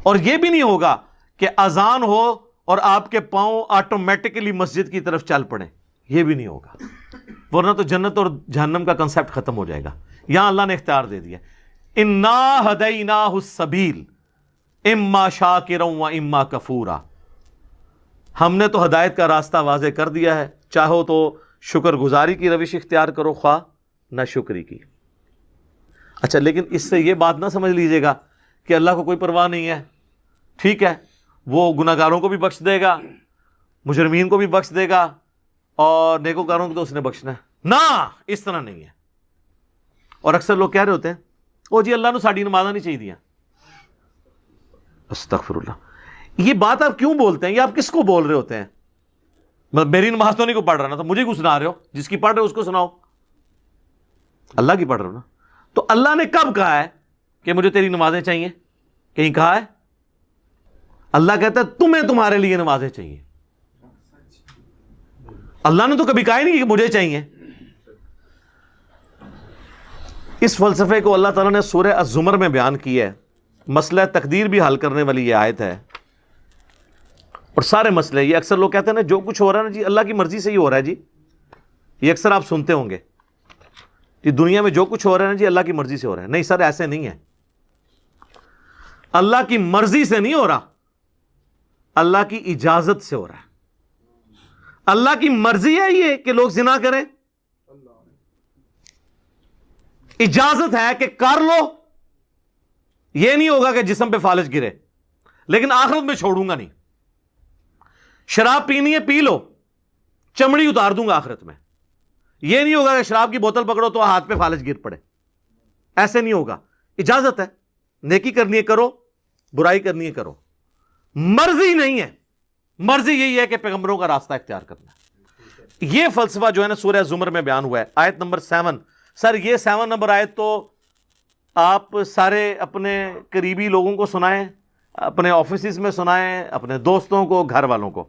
اور یہ بھی نہیں ہوگا کہ اذان ہو اور آپ کے پاؤں آٹومیٹکلی مسجد کی طرف چل پڑیں, یہ بھی نہیں ہوگا, ورنہ تو جنت اور جہنم کا کنسپٹ ختم ہو جائے گا. یہاں اللہ نے اختیار دے دیا, انا ہدیناہ السبیل اما شاکرا و اما کفورا. ہم نے تو ہدایت کا راستہ واضح کر دیا ہے, چاہو تو شکر گزاری کی روش اختیار کرو, خواہ نہ شکری کی. اچھا, لیکن اس سے یہ بات نہ سمجھ لیجئے گا کہ اللہ کو کوئی پرواہ نہیں ہے. ٹھیک ہے, وہ گناہگاروں کو بھی بخش دے گا, مجرمین کو بھی بخش دے گا, اور نیکوکاروں کو تو اس نے بخشنا ہے. نہ, اس طرح نہیں ہے. اور اکثر لوگ کہہ رہے ہوتے ہیں او جی اللہ نے ساڑی نمازاں نہیں چاہیے دیا. استغفر اللہ, یہ بات آپ کیوں بولتے ہیں, یہ آپ کس کو بول رہے ہوتے ہیں؟ میری نماز تو نہیں کو پڑھ رہا نا, تو مجھے کیوں سنا رہے ہو؟ جس کی پڑھ رہے ہو اس کو سناؤ. اللہ کی پڑھ رہے ہو نا. تو اللہ نے کب کہا ہے کہ مجھے تیری نمازیں چاہیے؟ کہیں کہا ہے؟ اللہ کہتا ہے تمہیں تمہارے لیے نمازیں چاہیے. اللہ نے تو کبھی کہا ہی نہیں کہ مجھے چاہیے. اس فلسفے کو اللہ تعالیٰ نے سورہ الزمر میں بیان کیا ہے. مسئلہ تقدیر بھی حل کرنے والی یہ آیت ہے, اور سارے مسئلے, یہ اکثر لوگ کہتے ہیں نا جو کچھ ہو رہا ہے نا جی اللہ کی مرضی سے ہی ہو رہا ہے جی. یہ اکثر آپ سنتے ہوں گے کہ دنیا میں جو کچھ ہو رہا ہے نا جی اللہ کی مرضی سے ہو رہا ہے. نہیں سر, ایسے نہیں ہے. اللہ کی مرضی سے نہیں ہو رہا, اللہ کی اجازت سے ہو رہا ہے. اللہ کی مرضی ہے یہ کہ لوگ زنا کریں, اجازت ہے کہ کر لو. یہ نہیں ہوگا کہ جسم پہ فالج گرے, لیکن آخرت میں چھوڑوں گا نہیں. شراب پینی ہے پی لو, چمڑی اتار دوں گا آخرت میں. یہ نہیں ہوگا کہ شراب کی بوتل پکڑو تو ہاتھ پہ فالج گر پڑے, ایسے نہیں ہوگا. اجازت ہے, نیکی کرنی ہے کرو, برائی کرنی ہے کرو. مرضی نہیں ہے, مرضی یہی ہے کہ پیغمبروں کا راستہ اختیار کرنا ہے. یہ فلسفہ جو ہے نا سورہ زمر میں بیان ہوا ہے, آیت نمبر 7. سر یہ 7 نمبر آیت تو آپ سارے اپنے قریبی لوگوں کو سنائیں, اپنے آفیسز میں سنائیں, اپنے دوستوں کو, گھر والوں کو.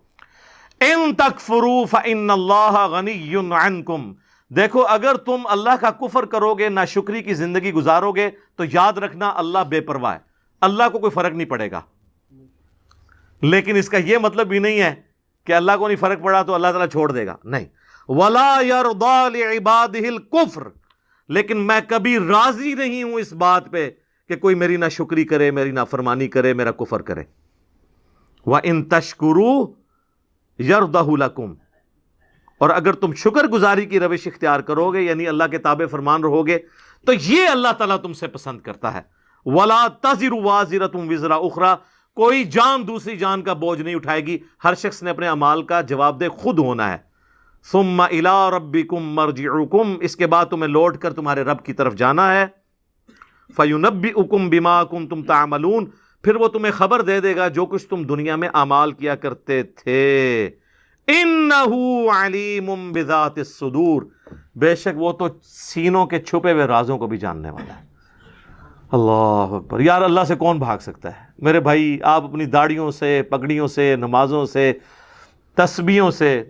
ان تکفروا فإن اللہ غنی عنکم. دیکھو اگر تم اللہ کا کفر کرو گے, ناشکری کی زندگی گزارو گے, تو یاد رکھنا اللہ بے پرواہ ہے, اللہ کو کوئی فرق نہیں پڑے گا. لیکن اس کا یہ مطلب بھی نہیں ہے کہ اللہ کو نہیں فرق پڑا تو اللہ تعالیٰ چھوڑ دے گا, نہیں. وَلَا يَرْضَى لِعِبَادِهِ الْكُفْرِ. لیکن میں کبھی راضی نہیں ہوں اس بات پہ کہ کوئی میری ناشکری کرے, میری نافرمانی کرے, میرا کفر کرے. وَإِن تَشْكُرُوا يَرْضَهُ لَكُمْ. اور اگر تم شکر گزاری کی روش اختیار کرو گے, یعنی اللہ کے تابع فرمان رہو گے, تو یہ اللہ تعالیٰ تم سے پسند کرتا ہے. وَلَا تَزِرُ وَازِرَةٌ وِزْرَ أُخْرَى. کوئی جان دوسری جان کا بوجھ نہیں اٹھائے گی, ہر شخص نے اپنے اعمال کا جواب دہ خود ہونا ہے. ثم الى ربکم مرجعکم. اس کے بعد تمہیں لوٹ کر تمہارے رب کی طرف جانا ہے. فینبئکم بما کنتم تعملون. پھر وہ تمہیں خبر دے دے گا جو کچھ تم دنیا میں اعمال کیا کرتے تھے. انہ علیم بذات الصدور. بے شک وہ تو سینوں کے چھپے ہوئے رازوں کو بھی جاننے والا ہے. اللہ اکبر. یار اللہ سے کون بھاگ سکتا ہے میرے بھائی؟ آپ اپنی داڑھیوں سے, پگڑیوں سے, نمازوں سے, تسبیحوں سے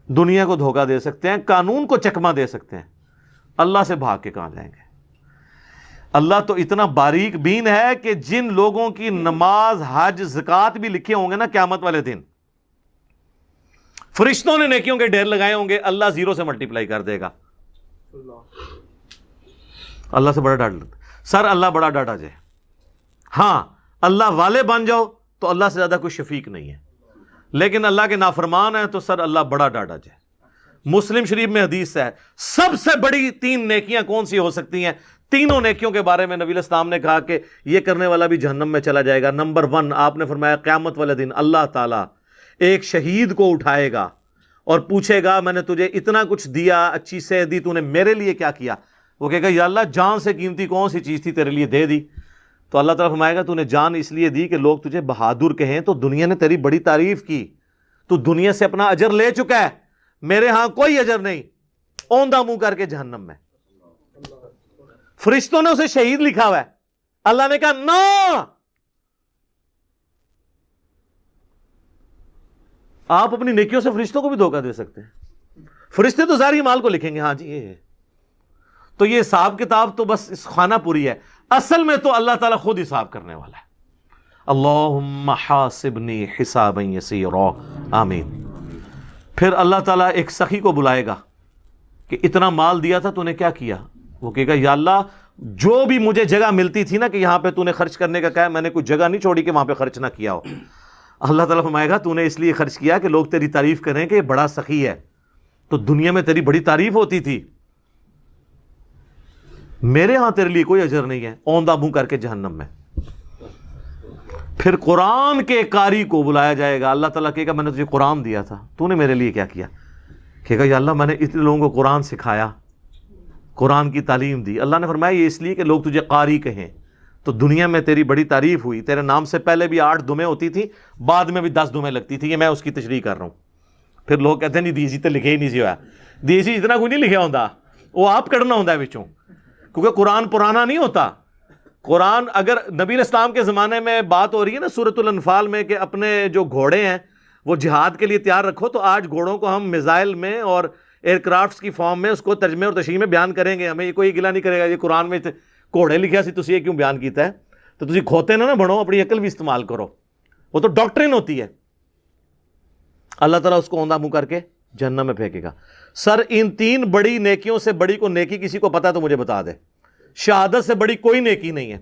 دنیا کو دھوکہ دے سکتے ہیں, قانون کو چکمہ دے سکتے ہیں. اللہ سے بھاگ کے کہاں جائیں گے؟ اللہ تو اتنا باریک بین ہے کہ جن لوگوں کی نماز, حج, زکوٰۃ بھی لکھے ہوں گے نا قیامت والے دن, فرشتوں نے نیکیوں کے ڈھیر لگائے ہوں گے, اللہ 0 سے ملٹیپلائی کر دے گا. اللہ سے بڑا ڈاٹ لگتا سر, اللہ بڑا ڈاٹا جائے. ہاں اللہ والے بن جاؤ تو اللہ سے زیادہ کوئی شفیق نہیں ہے, لیکن اللہ کے نافرمان ہیں تو سر اللہ بڑا ڈاٹا جائے. مسلم شریف میں حدیث ہے سب سے بڑی 3 نیکیاں کون سی ہو سکتی ہیں؟ تینوں نیکیوں کے بارے میں نبی علیہ السلام نے کہا کہ یہ کرنے والا بھی جہنم میں چلا جائے گا۔ نمبر 1 آپ نے فرمایا قیامت والے دن اللہ تعالیٰ ایک شہید کو اٹھائے گا اور پوچھے گا میں نے تجھے اتنا کچھ دیا، اچھی صحت دی، تو نے میرے لیے کیا کیا؟ وہ کہے گا یا اللہ جان سے قیمتی کون سی چیز تھی تیرے لیے دے دی۔ تو اللہ تعالیٰ فرمائے گا تو نے جان اس لیے دی کہ لوگ تجھے بہادر کہیں، تو دنیا نے تیری بڑی تعریف کی، تو دنیا سے اپنا اجر لے چکا ہے، میرے ہاں کوئی اجر نہیں، اوندھا منہ کر کے جہنم میں۔ فرشتوں نے اسے شہید لکھا ہوا ہے، اللہ نے کہا نہ، آپ اپنی نیکیوں سے فرشتوں کو بھی دھوکہ دے سکتے ہیں، فرشتے تو ظاہری مال کو لکھیں گے، ہاں جی یہ ہے۔ تو یہ حساب کتاب تو بس اس خانہ پوری ہے، اصل میں تو اللہ تعالیٰ خود حساب کرنے والا ہے۔ اللہم حاسبنی حسابا یسیرا، آمین۔ پھر اللہ تعالیٰ ایک سخی کو بلائے گا کہ اتنا مال دیا تھا تو نے کیا کیا؟ وہ کہے گا یا اللہ جو بھی مجھے جگہ ملتی تھی نا کہ یہاں پہ تو نے خرچ کرنے کا کہا، میں نے کوئی جگہ نہیں چھوڑی کہ وہاں پہ خرچ نہ کیا ہو۔ اللہ تعالیٰ فرمائے گا تو نے اس لیے خرچ کیا کہ لوگ تیری تعریف کریں کہ یہ بڑا سخی ہے، تو دنیا میں تیری بڑی تعریف ہوتی تھی، میرے ہاں تیرے لیے کوئی اجر نہیں ہے، اوندھا منہ کر کے جہنم میں۔ پھر قرآن کے قاری کو بلایا جائے گا، اللہ تعالیٰ کہے گا میں نے تجھے قرآن دیا تھا، تو نے میرے لیے کیا کیا؟ کہے گا یا اللہ میں نے اتنے لوگوں کو قرآن سکھایا، قرآن کی تعلیم دی۔ اللہ نے فرمایا یہ اس لیے کہ لوگ تجھے قاری کہیں، تو دنیا میں تیری بڑی تعریف ہوئی، تیرے نام سے پہلے بھی 8 دمیں ہوتی تھی، بعد میں بھی 10 دمیں لگتی تھی، یہ میں اس کی تشریح کر رہا ہوں۔ پھر لوگ کہتے ہیں نہیں دیسی تو لکھے ہی نہیں سی ہوا، دیسی اتنا کوئی نہیں لکھا ہوتا، وہ آپ کڑنا ہوتا ہے بچوں، کیونکہ قرآن پرانا نہیں ہوتا۔ قرآن اگر نبی علیہ السلام کے زمانے میں بات ہو رہی ہے نا سورۃ الانفال میں کہ اپنے جو گھوڑے ہیں وہ جہاد کے لیے تیار رکھو، تو آج گھوڑوں کو ہم میزائل میں اور ایئر کرافٹس کی فارم میں اس کو ترجمے اور تشریح میں بیان کریں گے، ہمیں یہ کوئی گلا نہیں کرے گا یہ قرآن میں گھوڑے لکھا سی تسی یہ کیوں بیان کیتا ہے؟ تو تسی کھوتے نہ بنو، اپنی عقل بھی استعمال کرو، وہ تو ڈاکٹرن ہوتی ہے۔ اللہ تعالیٰ اس کو اوندھا منہ کر کے جہنم میں پھینکے گا۔ سر ان 3 بڑی نیکیوں سے بڑی کو نیکی کسی کو پتا ہے تو مجھے بتا دے۔ شہادت سے بڑی کوئی نیکی نہیں ہے،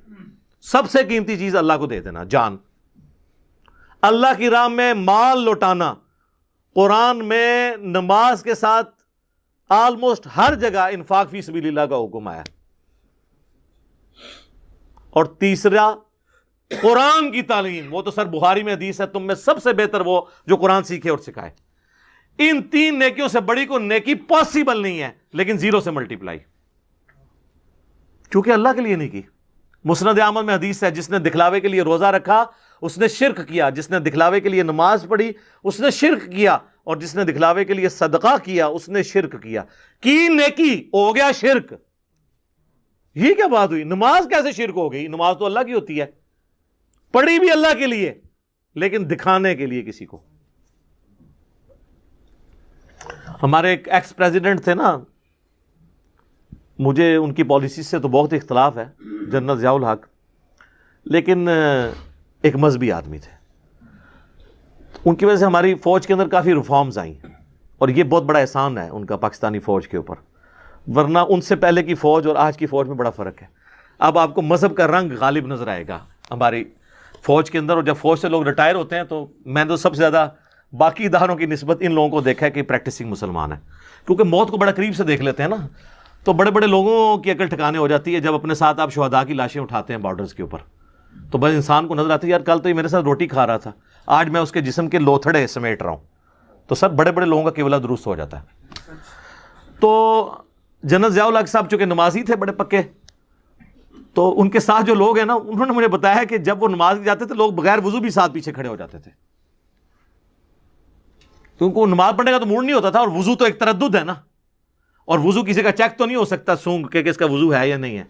سب سے قیمتی چیز اللہ کو دے دینا، جان، اللہ کی راہ میں مال لوٹانا۔ قرآن میں نماز کے ساتھ آلموسٹ ہر جگہ انفاق فی سبیل اللہ کا حکم آیا۔ اور تیسرا قرآن کی تعلیم، وہ تو سر بخاری میں حدیث ہے تم میں سب سے بہتر وہ جو قرآن سیکھے اور سکھائے۔ ان 3 نیکیوں سے بڑی کو نیکی پاسبل نہیں ہے، لیکن 0 سے ملٹیپلائی، کیونکہ اللہ کے لیے نہیں کی۔ مسند احمد میں حدیث ہے جس نے دکھلاوے کے لیے روزہ رکھا اس نے شرک کیا، جس نے دکھلاوے کے لیے نماز پڑھی اس نے شرک کیا، اور جس نے دکھلاوے کے لیے صدقہ کیا اس نے شرک کیا۔ کی نیکی ہو گیا شرک، یہ کیا بات ہوئی؟ نماز کیسے شرک ہو گئی؟ نماز تو اللہ کی ہوتی ہے، پڑھی بھی اللہ کے لیے لیکن دکھانے کے لیے کسی کو۔ ہمارے ایک ایکس پریزیڈنٹ تھے نا، مجھے ان کی پالیسی سے تو بہت اختلاف ہے، جنرل ضیاء الحق، لیکن ایک مذہبی آدمی تھے، ان کی وجہ سے ہماری فوج کے اندر کافی ریفارمز آئیں، اور یہ بہت بڑا احسان ہے ان کا پاکستانی فوج کے اوپر، ورنہ ان سے پہلے کی فوج اور آج کی فوج میں بڑا فرق ہے۔ اب آپ کو مذہب کا رنگ غالب نظر آئے گا ہماری فوج کے اندر، اور جب فوج سے لوگ ریٹائر ہوتے ہیں تو میں تو سب سے زیادہ باقی اداروں کی نسبت ان لوگوں کو دیکھا ہے کہ پریکٹسنگ مسلمان ہیں، کیونکہ موت کو بڑا قریب سے دیکھ لیتے ہیں نا، تو بڑے بڑے لوگوں کی عقل ٹھکانے ہو جاتی ہے جب اپنے ساتھ آپ شہداء کی لاشیں اٹھاتے ہیں بارڈرز کے اوپر، تو بس انسان کو نظر آتی ہے یار کل تو یہ میرے ساتھ روٹی کھا رہا تھا، آج میں اس کے جسم کے لوتھڑے سمیٹ رہا ہوں، تو سر بڑے بڑے لوگوں کا قبلہ درست ہو جاتا ہے۔ تو جنرل ضیاء الحق صاحب چونکہ نمازی تھے بڑے پکے، تو ان کے ساتھ جو لوگ ہیں نا انہوں نے مجھے بتایا کہ جب وہ نماز جاتے تھے لوگ بغیر وضو بھی ساتھ پیچھے کھڑے ہو جاتے تھے، کیونکہ نماز پڑھنے کا تو موڈ نہیں ہوتا تھا، اور وضو تو ایک تردد ہے نا، اور وضو کسی کا چیک تو نہیں ہو سکتا سونگ کہ اس کا وضو ہے یا نہیں ہے،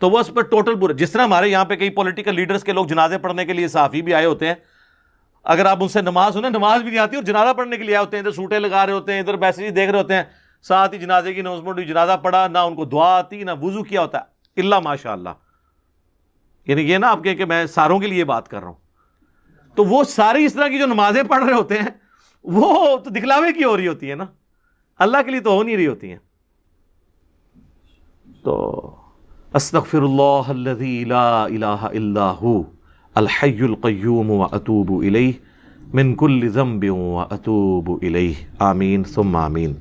تو وہ اس پر ٹوٹل پورے، جس طرح ہمارے یہاں پہ کئی پولیٹیکل لیڈرز کے لوگ جنازے پڑھنے کے لیے صحافی بھی آئے ہوتے ہیں، اگر آپ ان سے نماز سنیں نماز بھی نہیں آتی اور جنازہ پڑھنے کے لیے آئے ہوتے ہیں، ادھر سوٹیں لگا رہے ہوتے ہیں، ادھر میسیج دیکھ رہے ہوتے ہیں، ساتھ ہی جنازے کی اناؤنسمنٹ، جنازہ پڑھا، نہ ان کو دعا آتی نہ وضو کیا ہوتا ہے، الا ماشاء اللہ، یعنی یہ نا آپ کہ میں ساروں کے لیے بات کر رہا ہوں، تو وہ ساری اس طرح کی جو نمازیں پڑھ رہے ہوتے ہیں وہ تو دکھلاوے کی ہو رہی ہوتی ہے نا، اللہ کے لیے تو ہو نہیں رہی ہوتی ہیں۔ تو استغفر اللہ الذی لا الہ الا ہو الحی القیوم واتوب الیہ من کل ذنب واتوب الیہ، آمین ثم آمین۔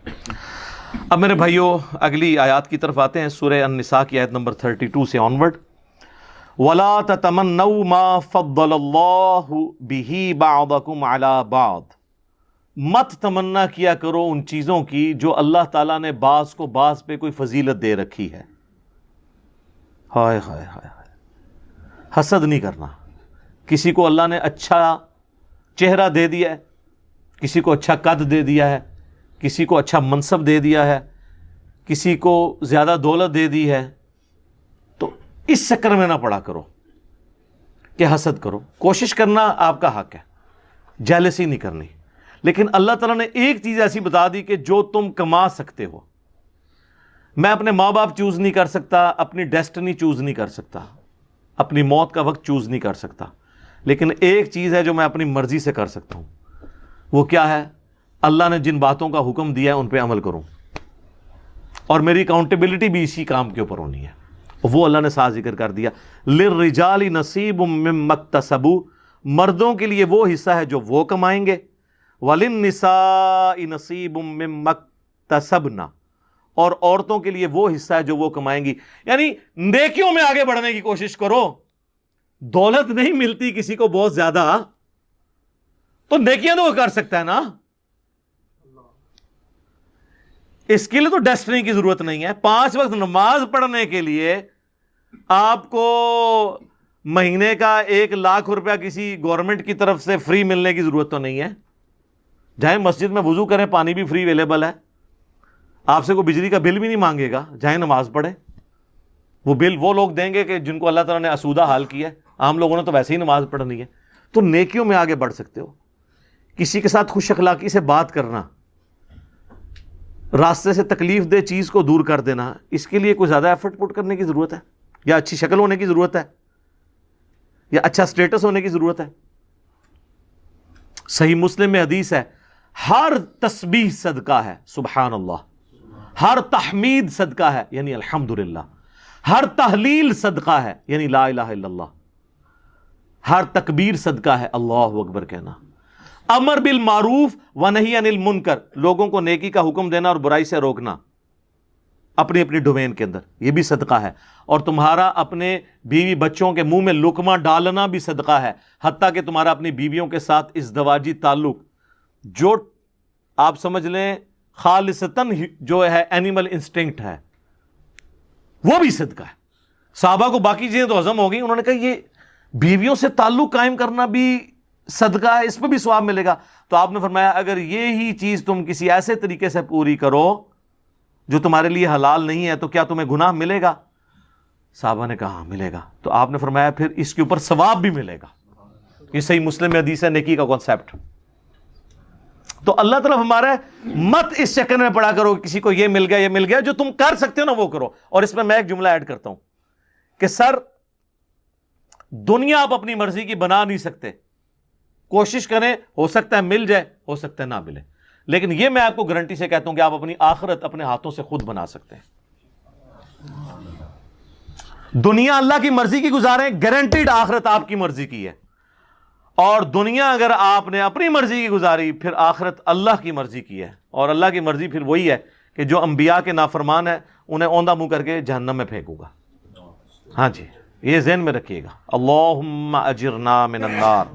اب میرے بھائیوں اگلی آیات کی طرف آتے ہیں، سورہ النساء کی آیت نمبر 32 سے آنورڈ. وَلَا تَتَمَنَّوْا مَا فَضَّلَ اللَّهُ بِهِ بَعْضَكُمْ عَلَى بَعْضٍ، مت تمنا کیا کرو ان چیزوں کی جو اللہ تعالیٰ نے بعض کو بعض پہ کوئی فضیلت دے رکھی ہے. ہائے ہائے ہائے ہائے، حسد نہیں کرنا. کسی کو اللہ نے اچھا چہرہ دے دیا ہے، کسی کو اچھا قد دے دیا ہے، کسی کو اچھا منصب دے دیا ہے، کسی کو زیادہ دولت دے دی ہے، تو اس چکر میں نہ پڑا کرو کہ حسد کرو. کوشش کرنا آپ کا حق ہے، جیلسی نہیں کرنی. لیکن اللہ تعالیٰ نے ایک چیز ایسی بتا دی کہ جو تم کما سکتے ہو. میں اپنے ماں باپ چوز نہیں کر سکتا، اپنی ڈیسٹنی چوز نہیں کر سکتا، اپنی موت کا وقت چوز نہیں کر سکتا، لیکن ایک چیز ہے جو میں اپنی مرضی سے کر سکتا ہوں. وہ کیا ہے؟ اللہ نے جن باتوں کا حکم دیا ہے ان پہ عمل کروں، اور میری اکاؤنٹیبلٹی بھی اسی کام کے اوپر ہونی ہے. وہ اللہ نے ساتھ ذکر کر دیا، للرجال نصیب مما اکتسبوا، مردوں کے لیے وہ حصہ ہے جو وہ کمائیں گے، وللنساء نصیب مما اکتسبنا، اور عورتوں کے لیے وہ حصہ ہے جو وہ کمائیں گی. یعنی نیکیوں میں آگے بڑھنے کی کوشش کرو. دولت نہیں ملتی کسی کو بہت زیادہ، تو نیکیاں تو وہ کر سکتا ہے نا. اس کے لیے تو ڈیسٹنی کی ضرورت نہیں ہے. 5 وقت نماز پڑھنے کے لیے آپ کو مہینے کا 1 لاکھ روپیہ کسی گورنمنٹ کی طرف سے فری ملنے کی ضرورت تو نہیں ہے. جائیں مسجد میں وضو کریں، پانی بھی فری اویلیبل ہے، آپ سے کوئی بجلی کا بل بھی نہیں مانگے گا. جائیں نماز پڑھیں، وہ بل وہ لوگ دیں گے کہ جن کو اللہ تعالیٰ نے اسودہ حال کیا ہے. عام لوگوں نے تو ویسے ہی نماز پڑھنی ہے. تو نیکیوں میں آگے بڑھ سکتے ہو. کسی کے ساتھ خوش اخلاقی سے بات کرنا، راستے سے تکلیف دہ چیز کو دور کر دینا، اس کے لیے کوئی زیادہ ایفرٹ پٹ کرنے کی ضرورت ہے، یا اچھی شکل ہونے کی ضرورت ہے، یا اچھا سٹیٹس ہونے کی ضرورت ہے. صحیح مسلم میں حدیث ہے، ہر تسبیح صدقہ ہے، سبحان اللہ. ہر تحمید صدقہ ہے، یعنی الحمدللہ. ہر تحلیل صدقہ ہے، یعنی لا الہ الا اللہ. ہر تکبیر صدقہ ہے، اللہ اکبر کہنا. امر بالمعروف ونہی عن المنکر، لوگوں کو نیکی کا حکم دینا اور برائی سے روکنا اپنی اپنی ڈومین کے اندر، یہ بھی صدقہ ہے. اور تمہارا اپنے بیوی بچوں کے منہ میں لقمہ ڈالنا بھی صدقہ ہے. حتیٰ کہ تمہارا اپنی بیویوں کے ساتھ ازدواجی تعلق جو آپ سمجھ لیں خالصتاً جو ہے اینیمل انسٹنکٹ ہے، وہ بھی صدقہ ہے. صحابہ کو باقی چیزیں تو ہضم ہو گئی، انہوں نے کہا یہ بیویوں سے تعلق قائم کرنا بھی صدقہ ہے، اس پہ بھی ثواب ملے گا. تو آپ نے فرمایا اگر یہی چیز تم کسی ایسے طریقے سے پوری کرو جو تمہارے لیے حلال نہیں ہے تو کیا تمہیں گناہ ملے گا؟ صحابہ نے کہا ہاں ملے گا. تو آپ نے فرمایا پھر اس کے اوپر ثواب بھی ملے گا. یہ صحیح مسلم میں حدیث ہے، نیکی کا کانسیپٹ. تو اللہ تعالیٰ ہمارا مت اس چکر میں پڑا کرو کسی کو یہ مل گیا یہ مل گیا. جو تم کر سکتے ہو نا وہ کرو. اور اس میں ایک جملہ ایڈ کرتا ہوں کہ سر دنیا آپ اپنی مرضی کی بنا نہیں سکتے. کوشش کریں، ہو سکتا ہے مل جائے، ہو سکتا ہے نہ ملے، لیکن یہ میں آپ کو گارنٹی سے کہتا ہوں کہ آپ اپنی آخرت اپنے ہاتھوں سے خود بنا سکتے ہیں. دنیا اللہ کی مرضی کی گزاریں، گارنٹیڈ آخرت آپ کی مرضی کی ہے. اور دنیا اگر آپ نے اپنی مرضی کی گزاری، پھر آخرت اللہ کی مرضی کی ہے. اور اللہ کی مرضی پھر وہی ہے کہ جو انبیاء کے نافرمان ہیں انہیں اوندا منہ کر کے جہنم میں پھینکوں گا. ہاں جی، یہ ذہن میں رکھیے گا. اللہم اجرنا من النار.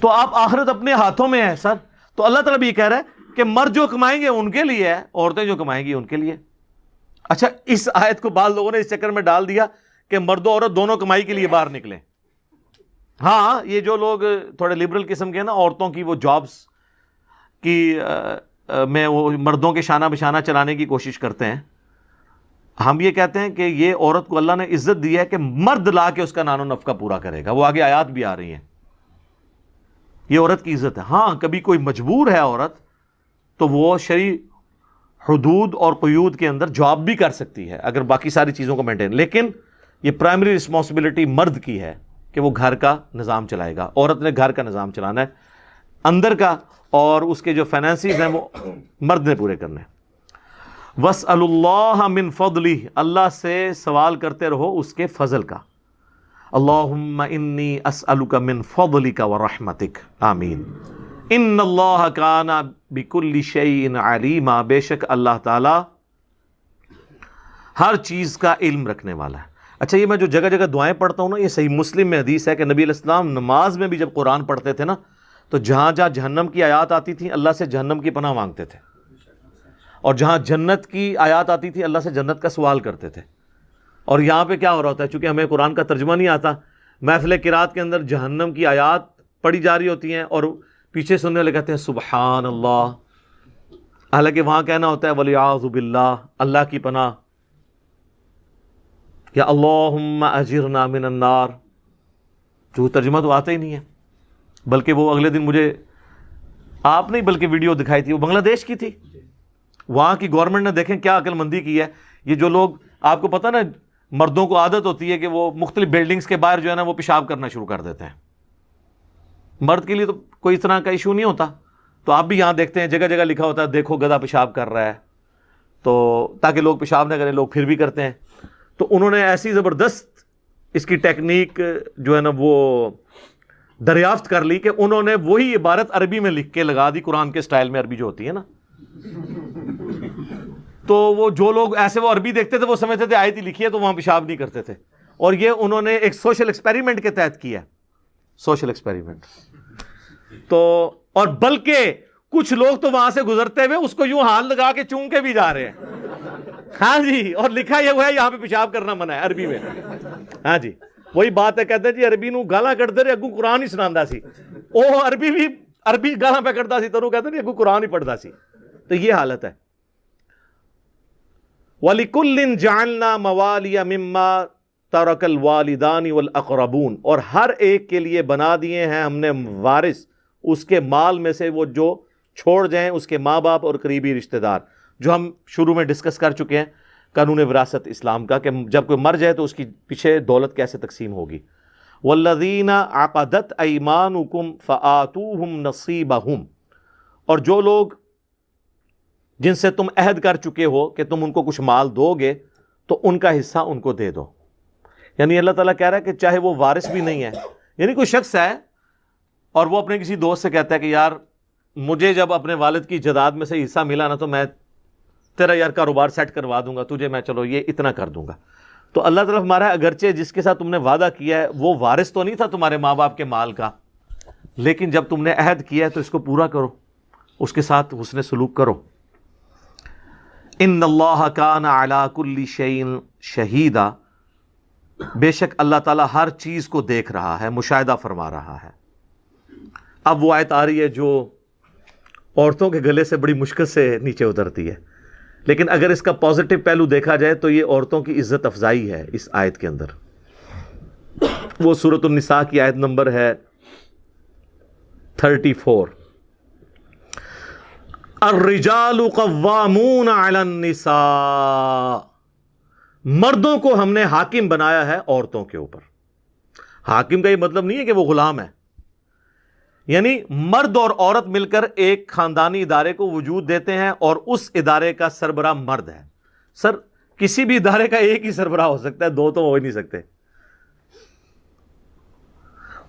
تو آپ آخرت اپنے ہاتھوں میں ہے سر. تو اللہ تعالیٰ بھی یہ کہہ رہا ہے کہ مرد جو کمائیں گے ان کے لیے ہے، عورتیں جو کمائیں گی ان کے لیے. اچھا، اس آیت کو بعض لوگوں نے اس چکر میں ڈال دیا کہ مرد و عورت دونوں کمائی کے لیے باہر نکلیں. ہاں، یہ جو لوگ تھوڑے لبرل قسم کے نا، عورتوں کی وہ جابس کی میں وہ مردوں کے شانہ بشانہ چلانے کی کوشش کرتے ہیں. ہم یہ کہتے ہیں کہ یہ عورت کو اللہ نے عزت دی ہے کہ مرد لا کے اس کا نان و نفقہ پورا کرے گا. وہ آگے آیات بھی آ رہی ہیں. یہ عورت کی عزت ہے. ہاں، کبھی کوئی مجبور ہے عورت تو وہ شرعی حدود اور قیود کے اندر جاب بھی کر سکتی ہے اگر باقی ساری چیزوں کو مینٹین. لیکن یہ پرائمری رسپانسبلٹی مرد کی ہے کہ وہ گھر کا نظام چلائے گا. عورت نے گھر کا نظام چلانا ہے اندر کا، اور اس کے جو فائنینسز ہیں وہ مرد نے پورے کرنے. وَاسْأَلُوا اللَّهَ مِن فَضْلِهِ، اللہ سے سوال کرتے رہو اس کے فضل کا. اللہم انی اسألک من فضلک ورحمتک، آمین. ان اللہ کان بکل شیء علیما، بے شک اللہ تعالی ہر چیز کا علم رکھنے والا ہے۔ اچھا، یہ میں جو جگہ جگہ دعائیں پڑھتا ہوں نا، یہ صحیح مسلم میں حدیث ہے کہ نبی علیہ السلام نماز میں بھی جب قرآن پڑھتے تھے نا، تو جہاں جہاں جہنم کی آیات آتی تھیں اللہ سے جہنم کی پناہ مانگتے تھے، اور جہاں جنت کی آیات آتی تھی اللہ سے جنت کا سوال کرتے تھے۔ اور یہاں پہ کیا ہو رہا ہوتا ہے، چونکہ ہمیں قرآن کا ترجمہ نہیں آتا، محفل قرات کے اندر جہنم کی آیات پڑھی جا رہی ہوتی ہیں اور پیچھے سننے والے کہتے ہیں سبحان اللہ، حالانکہ وہاں کہنا ہوتا ہے وَلِعَاذُ بِاللَّہ، اللہ کی پناہ، یا اللہم اجرنا من النار، جو ترجمہ تو آتا ہی نہیں ہے۔ بلکہ وہ اگلے دن مجھے آپ نہیں بلکہ ویڈیو دکھائی تھی، وہ بنگلہ دیش کی تھی، وہاں کی گورنمنٹ نے دیکھیں کیا عقل مندی کی ہے۔ یہ جو لوگ، آپ کو پتہ نا مردوں کو عادت ہوتی ہے کہ وہ مختلف بلڈنگز کے باہر جو ہے نا وہ پیشاب کرنا شروع کر دیتے ہیں، مرد کے لیے تو کوئی اس طرح کا ایشو نہیں ہوتا، تو آپ بھی یہاں دیکھتے ہیں جگہ جگہ لکھا ہوتا ہے دیکھو گدھا پیشاب کر رہا ہے، تو تاکہ لوگ پیشاب نہ کریں، لوگ پھر بھی کرتے ہیں۔ تو انہوں نے ایسی زبردست اس کی ٹیکنیک جو ہے نا وہ دریافت کر لی کہ انہوں نے وہی عبارت عربی میں لکھ کے لگا دی، قرآن کے سٹائل میں عربی جو ہوتی ہے نا، تو وہ جو لوگ ایسے وہ عربی دیکھتے تھے وہ سمجھتے تھے آیت ہی لکھی ہے تو وہاں پیشاب نہیں کرتے تھے، اور یہ انہوں نے ایک سوشل ایکسپیریمنٹ کے تحت کیا، سوشل ایکسپیریمنٹ۔ تو اور بلکہ کچھ لوگ تو وہاں سے گزرتے ہوئے اس کو یوں ہاتھ لگا کے چوم کے بھی جا رہے ہیں، ہاں جی، اور لکھا یہ ہوا ہے یہاں پہ پیشاب کرنا منع ہے عربی میں، ہاں جی، وہی بات ہے، کہتے ہیں جی عربی نو گالاں کٹدے رہے، اگوں قرآن ہی سناندا سی، او عربی بھی عربی گالاں پہ کٹدا سی، ترو کہتے ہیں اگوں قرآن ہی پڑھدا سی۔ تو یہ حالت ہے۔ وَلِكُلٍّ جَعَلْنَا مَوَالِيَ مِمَّا تَرَكَ الْوَالِدَانِ وَالْأَقْرَبُونَ، اور ہر ایک کے لیے بنا دیے ہیں ہم نے وارث اس کے مال میں سے وہ جو چھوڑ جائیں اس کے ماں باپ اور قریبی رشتہ دار، جو ہم شروع میں ڈسکس کر چکے ہیں قانون وراثت اسلام کا، کہ جب کوئی مر جائے تو اس کی پیچھے دولت کیسے تقسیم ہوگی۔ وَالَّذِينَ عَقَدَتْ أَيْمَانُكُمْ فَآتُوهُمْ نَصِيبَهُمْ، اور جو لوگ جن سے تم عہد کر چکے ہو کہ تم ان کو کچھ مال دو گے تو ان کا حصہ ان کو دے دو۔ یعنی اللہ تعالیٰ کہہ رہا ہے کہ چاہے وہ وارث بھی نہیں ہے، یعنی کوئی شخص ہے اور وہ اپنے کسی دوست سے کہتا ہے کہ یار مجھے جب اپنے والد کی جائیداد میں سے حصہ ملا نا تو میں تیرا یار کاروبار سیٹ کروا دوں گا، تجھے میں چلو یہ اتنا کر دوں گا۔ تو اللہ تعالیٰ ہمارا اگرچہ جس کے ساتھ تم نے وعدہ کیا ہے وہ وارث تو نہیں تھا تمہارے ماں باپ کے مال کا، لیکن جب تم نے عہد کیا ہے تو اس کو پورا کرو، اس کے ساتھ حسن سلوک کرو۔ ان اللہ کان علی کل شیء شہیدا، بے شک اللہ تعالیٰ ہر چیز کو دیکھ رہا ہے، مشاہدہ فرما رہا ہے۔ اب وہ آیت آ رہی ہے جو عورتوں کے گلے سے بڑی مشکل سے نیچے اترتی ہے، لیکن اگر اس کا پازیٹو پہلو دیکھا جائے تو یہ عورتوں کی عزت افزائی ہے اس آیت کے اندر۔ وہ سورۃ النساء کی آیت نمبر ہے 34، الرجال قوامون علی النساء، مردوں کو ہم نے حاکم بنایا ہے عورتوں کے اوپر۔ حاکم کا یہ مطلب نہیں ہے کہ وہ غلام ہے، یعنی مرد اور عورت مل کر ایک خاندانی ادارے کو وجود دیتے ہیں اور اس ادارے کا سربراہ مرد ہے۔ سر کسی بھی ادارے کا ایک ہی سربراہ ہو سکتا ہے، دو تو ہو ہی نہیں سکتے۔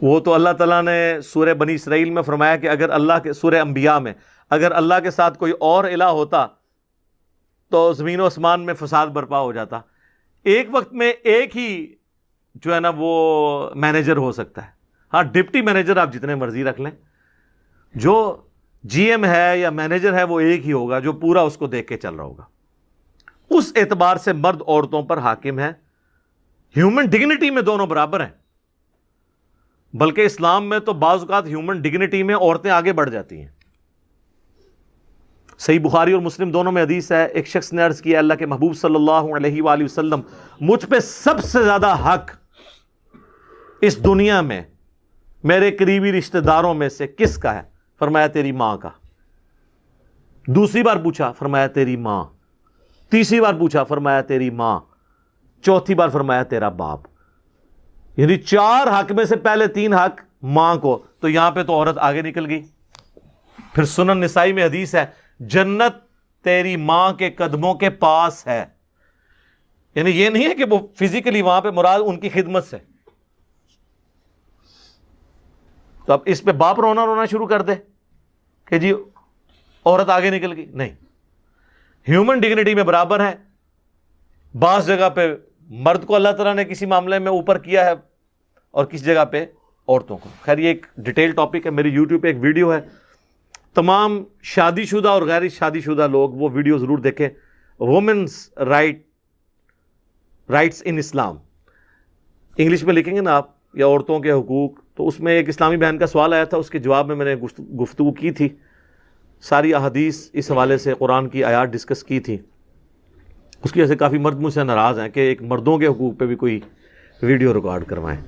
وہ تو اللہ تعالیٰ نے سورہ بنی اسرائیل میں فرمایا کہ اگر اللہ کے، سورہ انبیاء میں، اگر اللہ کے ساتھ کوئی اور الہ ہوتا تو زمین و آسمان میں فساد برپا ہو جاتا۔ ایک وقت میں ایک ہی جو ہے نا وہ مینیجر ہو سکتا ہے، ہاں ڈپٹی مینیجر آپ جتنے مرضی رکھ لیں، جو جی ایم ہے یا مینیجر ہے وہ ایک ہی ہوگا جو پورا اس کو دیکھ کے چل رہا ہوگا۔ اس اعتبار سے مرد عورتوں پر حاکم ہے، ہیومن ڈگنیٹی میں دونوں برابر ہیں، بلکہ اسلام میں تو بعض اوقات ہیومن ڈگنیٹی میں عورتیں آگے بڑھ جاتی ہیں۔ صحیح بخاری اور مسلم دونوں میں حدیث ہے، ایک شخص نے عرض کیا اللہ کے محبوب صلی اللہ علیہ وآلہ وسلم، مجھ پہ سب سے زیادہ حق اس دنیا میں میرے قریبی رشتہ داروں میں سے کس کا ہے؟ فرمایا تیری ماں کا۔ دوسری بار پوچھا، فرمایا تیری ماں۔ تیسری بار پوچھا، فرمایا تیری ماں۔ چوتھی بار فرمایا تیرا باپ۔ یعنی 4 حق میں سے پہلے 3 حق ماں کو، تو یہاں پہ تو عورت آگے نکل گئی۔ پھر سنن نسائی میں حدیث ہے، جنت تیری ماں کے قدموں کے پاس ہے، یعنی یہ نہیں ہے کہ وہ فزیکلی وہاں پہ، مراد ان کی خدمت سے۔ تو اب اس پہ باپ رونا شروع کر دے کہ جی عورت آگے نکل گئی، نہیں، ہیومن ڈگنیٹی میں برابر ہے. بعض جگہ پہ مرد کو اللہ تعالیٰ نے کسی معاملے میں اوپر کیا ہے اور کسی جگہ پہ عورتوں کو. خیر یہ ایک ڈیٹیل ٹاپک ہے، میری یوٹیوب پہ ایک ویڈیو ہے، تمام شادی شدہ اور غیر شادی شدہ لوگ وہ ویڈیو ضرور دیکھیں، وومنس رائٹس ان اسلام، انگلش میں لکھیں گے نا آپ، یا عورتوں کے حقوق. تو اس میں ایک اسلامی بہن کا سوال آیا تھا، اس کے جواب میں نے گفتگو کی تھی، ساری احادیث اس حوالے سے، قرآن کی آیات ڈسکس کی تھی. اس کی وجہ سے کافی مرد مجھ سے ناراض ہیں کہ ایک مردوں کے حقوق پہ بھی کوئی ویڈیو ریکارڈ کروائیں.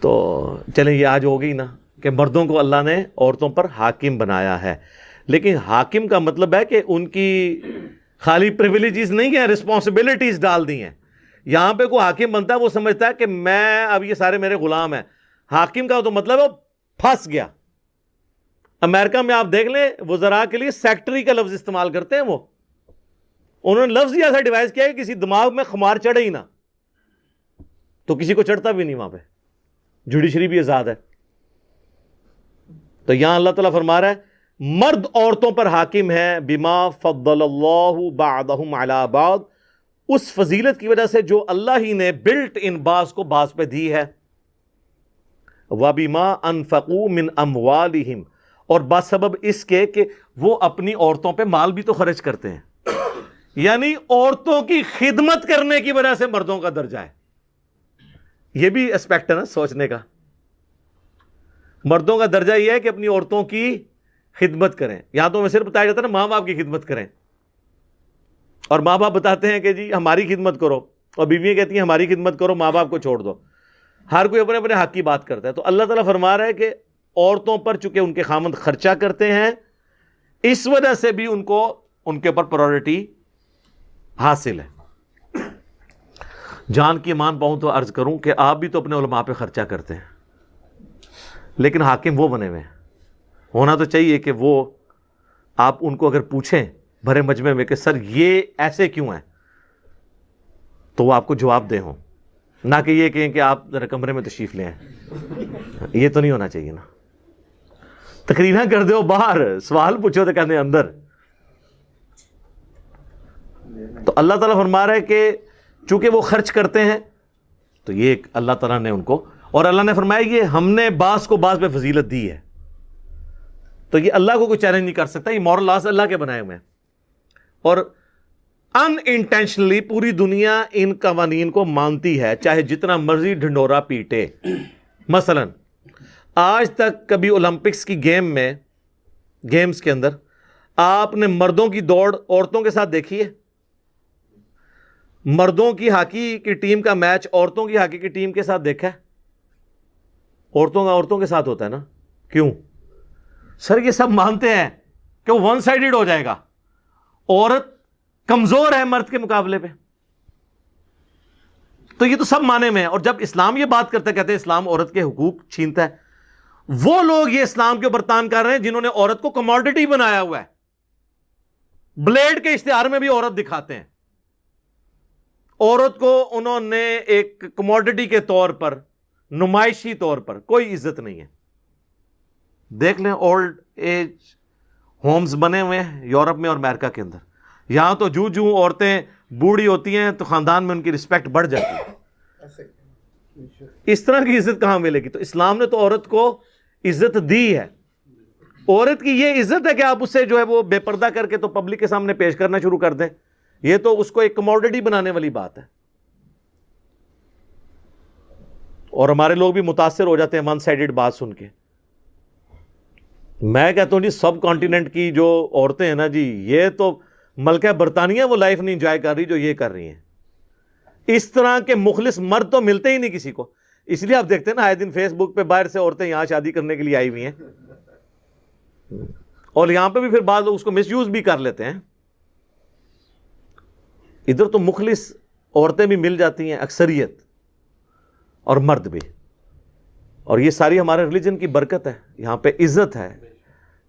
تو چلیں یہ آج ہو گئی نا کہ مردوں کو اللہ نے عورتوں پر حاکم بنایا ہے، لیکن حاکم کا مطلب ہے کہ ان کی خالی پریویلیجز نہیں ہیں، رسپانسبلٹیز ڈال دی ہیں. یہاں پہ کوئی حاکم بنتا ہے وہ سمجھتا ہے کہ میں اب یہ سارے میرے غلام ہیں. حاکم کا تو مطلب ہے وہ پھنس گیا. امریکہ میں آپ دیکھ لیں وزراء کے لیے سیکٹری کا لفظ استعمال کرتے ہیں، وہ انہوں نے لفظ ہی ایسا ڈیوائز کیا ہے کہ کسی دماغ میں خمار چڑھے ہی نہ، تو کسی کو چڑھتا بھی نہیں. وہاں پہ جوڈیشری بھی آزاد ہے. تو یہاں اللہ تعالیٰ فرما رہا ہے مرد عورتوں پر حاکم ہے، بما فضل اللہ بعضهم علی بعض، اس فضیلت کی وجہ سے جو اللہ ہی نے بلٹ ان بعض کو بعض پہ دی ہے. وبما انفقوا من اموالہم، اور بسبب اس کے کہ وہ اپنی عورتوں پہ مال بھی تو خرچ کرتے ہیں. یعنی عورتوں کی خدمت کرنے کی وجہ سے مردوں کا درجہ ہے. یہ بھی اسپیکٹ ہے نا سوچنے کا. مردوں کا درجہ یہ ہے کہ اپنی عورتوں کی خدمت کریں. یہاں تو ہمیں صرف بتایا جاتا ہے نا ماں باپ کی خدمت کریں، اور ماں باپ بتاتے ہیں کہ جی ہماری خدمت کرو، اور بیویاں کہتی ہیں ہماری خدمت کرو، ماں باپ کو چھوڑ دو. ہر کوئی اپنے اپنے حق کی بات کرتا ہے. تو اللہ تعالیٰ فرما رہا ہے کہ عورتوں پر چونکہ ان کے خامند خرچہ کرتے ہیں، اس وجہ سے بھی ان کو ان کے اوپر پرائورٹی حاصل ہے. جان کی مان پاؤں تو عرض کروں کہ آپ بھی تو اپنے علماء پہ خرچہ کرتے ہیں، لیکن حاکم وہ بنے ہوئے ہیں. ہونا تو چاہیے کہ وہ آپ ان کو اگر پوچھیں بھرے مجمع میں کہ سر یہ ایسے کیوں ہیں، تو وہ آپ کو جواب دے ہوں، نہ کہ یہ کہیں کہ آپ ذرا کمرے میں تشریف لیں. یہ تو نہیں ہونا چاہیے نا. تقریریں کر دو باہر، سوال پوچھو تو کہتے ہیں اندر. تو اللہ تعالیٰ فرما رہا ہے کہ چونکہ وہ خرچ کرتے ہیں تو یہ اللہ تعالیٰ نے ان کو، اور اللہ نے فرمایا یہ ہم نے بعض کو بعض پہ فضیلت دی ہے. تو یہ اللہ کو کوئی چیلنج نہیں کر سکتا، یہ مورل لاز اللہ کے بنائے ہوئے ہیں. اور ان انٹینشنلی پوری دنیا ان قوانین کو مانتی ہے، چاہے جتنا مرضی ڈھنڈورا پیٹے. مثلا آج تک کبھی اولمپکس کی گیمز کے اندر آپ نے مردوں کی دوڑ عورتوں کے ساتھ دیکھی ہے؟ مردوں کی ہاکی کی ٹیم کا میچ عورتوں کی ہاکی کی ٹیم کے ساتھ دیکھا ہے؟ عورتوں کا عورتوں کے ساتھ ہوتا ہے نا. کیوں؟ سر یہ سب مانتے ہیں کہ وہ ون سائیڈڈ ہو جائے گا، عورت کمزور ہے مرد کے مقابلے پہ. تو یہ تو سب مانے میں ہے. اور جب اسلام یہ بات کرتا ہے، کہتے ہیں اسلام عورت کے حقوق چھینتا ہے، وہ لوگ یہ اسلام کے اوپر تان کر رہے ہیں جنہوں نے عورت کو کموڈٹی بنایا ہوا ہے. بلیڈ کے اشتہار میں بھی عورت دکھاتے ہیں. عورت کو انہوں نے ایک کموڈٹی کے طور پر، نمائشی طور پر، کوئی عزت نہیں ہے. دیکھ لیں اولڈ ایج ہومز بنے ہوئے ہیں یورپ میں اور امریکہ کے اندر. یہاں تو جو عورتیں بوڑھی ہوتی ہیں تو خاندان میں ان کی رسپیکٹ بڑھ جاتی ہے. اس طرح کی عزت کہاں ملے گی؟ تو اسلام نے تو عورت کو عزت دی ہے. عورت کی یہ عزت ہے کہ آپ اس سے جو ہے وہ بے پردہ کر کے تو پبلک کے سامنے پیش کرنا شروع کر دیں. یہ تو اس کو ایک کموڈٹی بنانے والی بات ہے. اور ہمارے لوگ بھی متاثر ہو جاتے ہیں ون سائیڈڈ بات سن کے. میں کہتا ہوں جی سب کانٹیننٹ کی جو عورتیں ہیں نا جی، یہ تو ملکہ برطانیہ وہ لائف نہیں انجوائے کر رہی جو یہ کر رہی ہیں. اس طرح کے مخلص مرد تو ملتے ہی نہیں کسی کو. اس لیے آپ دیکھتے ہیں نا آئے دن فیس بک پہ باہر سے عورتیں یہاں شادی کرنے کے لیے آئی ہوئی ہیں، اور یہاں پہ بھی پھر بعض لوگ اس کو مس یوز بھی کر لیتے ہیں. ادھر تو مخلص عورتیں بھی مل جاتی ہیں اکثریت، اور مرد بھی. اور یہ ساری ہمارے ریلیجن کی برکت ہے. یہاں پہ عزت ہے،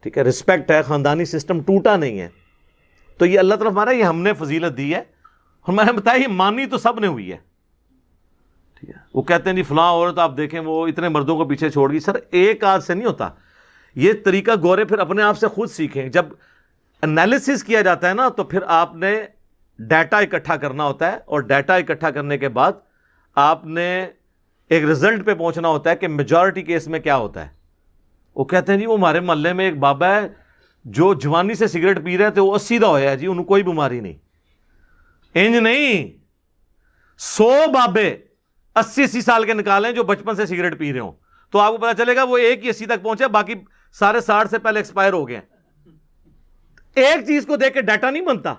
ٹھیک ہے، رسپیکٹ ہے، خاندانی سسٹم ٹوٹا نہیں ہے. تو یہ اللہ تعالیٰ ہمارا یہ ہم نے فضیلت دی ہے. اور میں نے بتایا یہ مانی تو سب نے ہوئی ہے. ٹھیک ہے، وہ کہتے ہیں جی فلاں عورت آپ دیکھیں وہ اتنے مردوں کو پیچھے چھوڑ گئی. سر ایک آدھ سے نہیں ہوتا، یہ طریقہ گورے پھر اپنے آپ سے خود سیکھیں. جب انالیسس کیا جاتا ہے نا تو پھر آپ نے ڈیٹا اکٹھا کرنا ہوتا ہے, اور ڈیٹا اکٹھا کرنے کے بعد آپ نے ایک رزلٹ پہ پہنچنا ہوتا ہے کہ میجورٹی کیس میں کیا ہوتا ہے. وہ کہتے ہیں جی وہ ہمارے محلے میں ایک بابا ہے جو جوانی سے سگریٹ پی رہے تھے, وہ 80 دا ہویا ہے جی, انہوں کوئی بیماری نہیں. انج نہیں, 100 بابے 80 سال کے نکالیں جو بچپن سے سگریٹ پی رہے ہوں, تو آپ کو پتا چلے گا وہ ایک ہی 80 تک پہنچے, باقی سارے 60 سے پہلے ایکسپائر ہو گئے. ایک چیز کو دیکھ کے ڈیٹا نہیں بنتا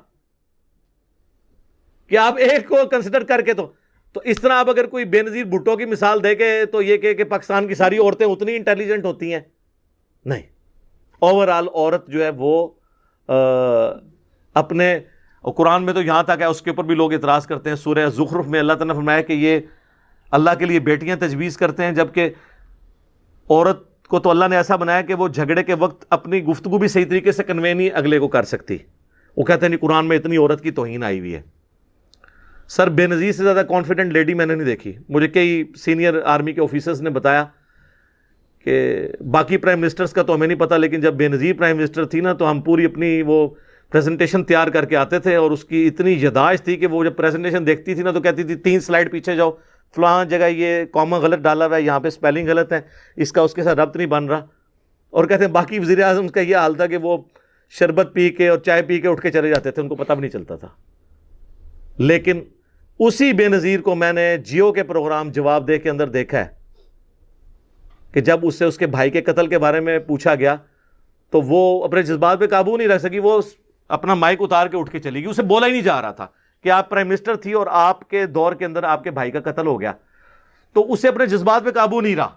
کہ آپ ایک کو کنسیڈر کر کے. تو اس طرح آپ اگر کوئی بے نظیر بھٹو کی مثال دے کے تو یہ کہ پاکستان کی ساری عورتیں اتنی انٹیلیجنٹ ہوتی ہیں, نہیں. اوورآل عورت جو ہے وہ اپنے, قرآن میں تو یہاں تک ہے, اس کے اوپر بھی لوگ اعتراض کرتے ہیں. سورہ زخرف میں اللہ تعالیٰ نے فرمایا کہ یہ اللہ کے لیے بیٹیاں تجویز کرتے ہیں, جبکہ عورت کو تو اللہ نے ایسا بنایا کہ وہ جھگڑے کے وقت اپنی گفتگو بھی صحیح طریقے سے کنوے نہیں اگلے کو کر سکتی. وہ کہتے ہیں نہیں قرآن میں اتنی عورت کی توہین آئی ہوئی ہے. سر بے نظیر سے زیادہ کانفیڈنٹ لیڈی میں نے نہیں دیکھی. مجھے کئی سینئر آرمی کے آفیسرز نے بتایا کہ باقی پرائم منسٹرز کا تو ہمیں نہیں پتا, لیکن جب بے نظیر پرائم منسٹر تھی نا تو ہم پوری اپنی وہ پریزنٹیشن تیار کر کے آتے تھے, اور اس کی اتنی یاداشت تھی کہ وہ جب پریزنٹیشن دیکھتی تھی نا تو کہتی تھی 3 سلائڈ پیچھے جاؤ, فلاں جگہ یہ کامہ غلط ڈالا ہوا ہے, یہاں پہ سپیلنگ غلط ہے, اس کا اس کے ساتھ ربط نہیں بن رہا. اور کہتے ہیں باقی وزیر اعظم کا یہ حال تھا کہ وہ شربت پی کے اور چائے پی کے اٹھ کے چلے جاتے تھے, ان کو پتہ بھی نہیں چلتا تھا. لیکن اسی بے نظیر کو میں نے جیو کے پروگرام جواب دے کے اندر دیکھا ہے کہ جب اس سے اس کے بھائی کے قتل کے بارے میں پوچھا گیا تو وہ اپنے جذبات پہ قابو نہیں رکھ سکی, وہ اپنا مائک اتار کے اٹھ کے چلی گئی. اسے بولا ہی نہیں جا رہا تھا کہ آپ پرائم منسٹر تھی اور آپ کے دور کے اندر آپ کے بھائی کا قتل ہو گیا, تو اسے اپنے جذبات پہ قابو نہیں رہا,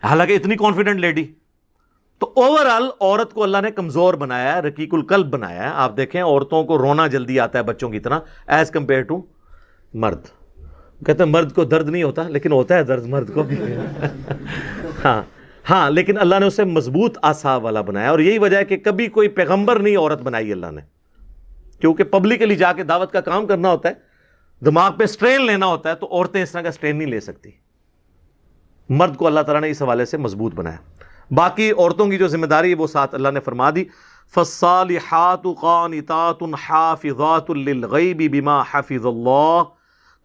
حالانکہ اتنی کانفیڈنٹ لیڈی. تو اوورآل عورت کو اللہ نے کمزور بنایا ہے, رقیق القلب بنایا ہے. آپ دیکھیں عورتوں کو رونا جلدی آتا ہے بچوں کی طرح ایز کمپیئر ٹو مرد. کہتے ہیں مرد کو درد نہیں ہوتا, لیکن ہوتا ہے درد مرد کو بھی. ہاں لیکن اللہ نے اسے مضبوط اعصاب والا بنایا, اور یہی وجہ ہے کہ کبھی کوئی پیغمبر نہیں عورت بنائی اللہ نے, کیونکہ پبلکلی جا کے دعوت کا کام کرنا ہوتا ہے, دماغ پہ سٹرین لینا ہوتا ہے, تو عورتیں اس طرح کا سٹرین نہیں لے سکتی. مرد کو اللہ تعالیٰ نے اس حوالے سے مضبوط بنایا. باقی عورتوں کی جو ذمہ داری ہے وہ ساتھ اللہ نے فرما دی, فالصالحات قانتات حافظات للغیب بما حفظ اللہ.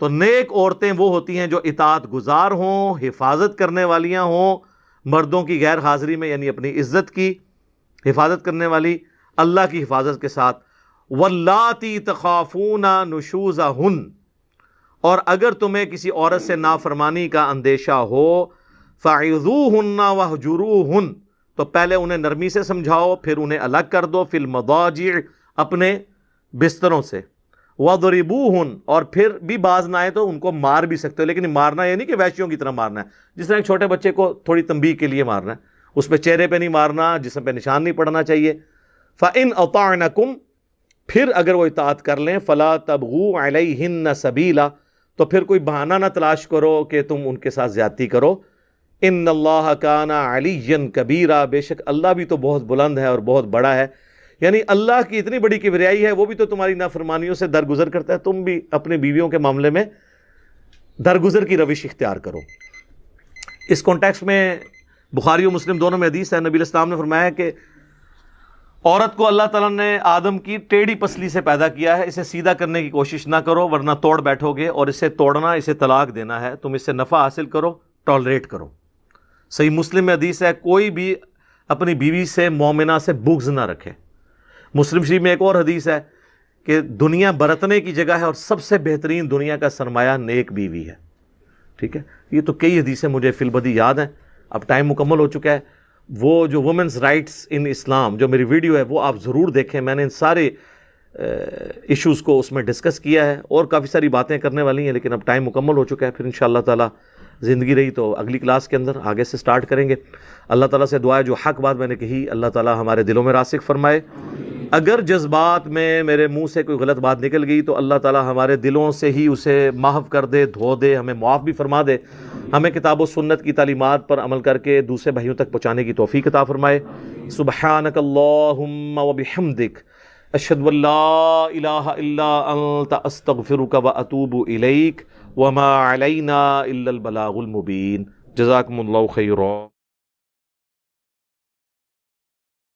تو نیک عورتیں وہ ہوتی ہیں جو اطاعت گزار ہوں, حفاظت کرنے والیاں ہوں مردوں کی غیر حاضری میں, یعنی اپنی عزت کی حفاظت کرنے والی اللہ کی حفاظت کے ساتھ. واللاتی تخافون نشوزہن, اور اگر تمہیں کسی عورت سے نافرمانی کا اندیشہ ہو, فعظوہن وہجروہن, تو پہلے انہیں نرمی سے سمجھاؤ, پھر انہیں الگ کر دو, فی المضاجع, اپنے بستروں سے, وضربوہن, اور پھر بھی باز نہ آئے تو ان کو مار بھی سکتے ہو, لیکن مارنا یہ نہیں کہ وحشیوں کی طرح مارنا ہے, جس طرح ایک چھوٹے بچے کو تھوڑی تنبیہ کے لیے مارنا ہے, اس پہ چہرے پہ نہیں مارنا, جسم پہ نشان نہیں پڑنا چاہیے. فَإِنْ أَطَعْنَكُمْ, پھر اگر وہ اطاعت کر لیں, فَلَا تَبْغُوا عَلَيْهِنَّ سَبِيلًا, تو پھر کوئی بہانہ نہ تلاش کرو کہ تم ان کے ساتھ زیادتی کرو. ان اللہ کان علیٰ کبیرا, بے شک اللہ بھی تو بہت بلند ہے اور بہت بڑا ہے. یعنی اللہ کی اتنی بڑی کبریائی ہے, وہ بھی تو تمہاری نافرمانیوں سے درگزر کرتا ہے, تم بھی اپنے بیویوں کے معاملے میں درگزر کی روش اختیار کرو. اس کانٹیکسٹ میں بخاری و مسلم دونوں میں حدیث ہے, نبی علیہ السلام نے فرمایا کہ عورت کو اللہ تعالیٰ نے آدم کی ٹیڑھی پسلی سے پیدا کیا ہے, اسے سیدھا کرنے کی کوشش نہ کرو ورنہ توڑ بیٹھو گے, اور اسے توڑنا, اسے طلاق دینا ہے, تم اس سے نفع حاصل کرو, ٹالریٹ کرو. صحیح مسلم میں حدیث ہے, کوئی بھی اپنی بیوی سے مومنہ سے بغض نہ رکھے. مسلم شریف میں ایک اور حدیث ہے کہ دنیا برتنے کی جگہ ہے اور سب سے بہترین دنیا کا سرمایہ نیک بیوی ہے. ٹھیک ہے, یہ تو کئی حدیثیں مجھے فی البدی یاد ہیں, اب ٹائم مکمل ہو چکا ہے. وہ جو وومنز رائٹس ان اسلام جو میری ویڈیو ہے وہ آپ ضرور دیکھیں, میں نے ان سارے ایشوز کو اس میں ڈسکس کیا ہے, اور کافی ساری باتیں کرنے والی ہیں, لیکن اب ٹائم مکمل ہو چکا ہے. پھر انشاءاللہ تعالی زندگی رہی تو اگلی کلاس کے اندر آگے سے سٹارٹ کریں گے. اللہ تعالیٰ سے دعا ہے جو حق بات میں نے کہی اللہ تعالیٰ ہمارے دلوں میں راسخ فرمائے. اگر جذبات میں میرے منہ سے کوئی غلط بات نکل گئی تو اللہ تعالیٰ ہمارے دلوں سے ہی اسے محو کر دے, دھو دے, ہمیں معاف بھی فرما دے, ہمیں کتاب و سنت کی تعلیمات پر عمل کر کے دوسرے بھائیوں تک پہنچانے کی توفیق عطا فرمائے. سبحانک اللہم و بحمدک, اشہد ان لا الہ الا انت, استغفرک و اتوب الیک, وما علینا الا البلاغ المبین. جزاکم اللہ خیرا.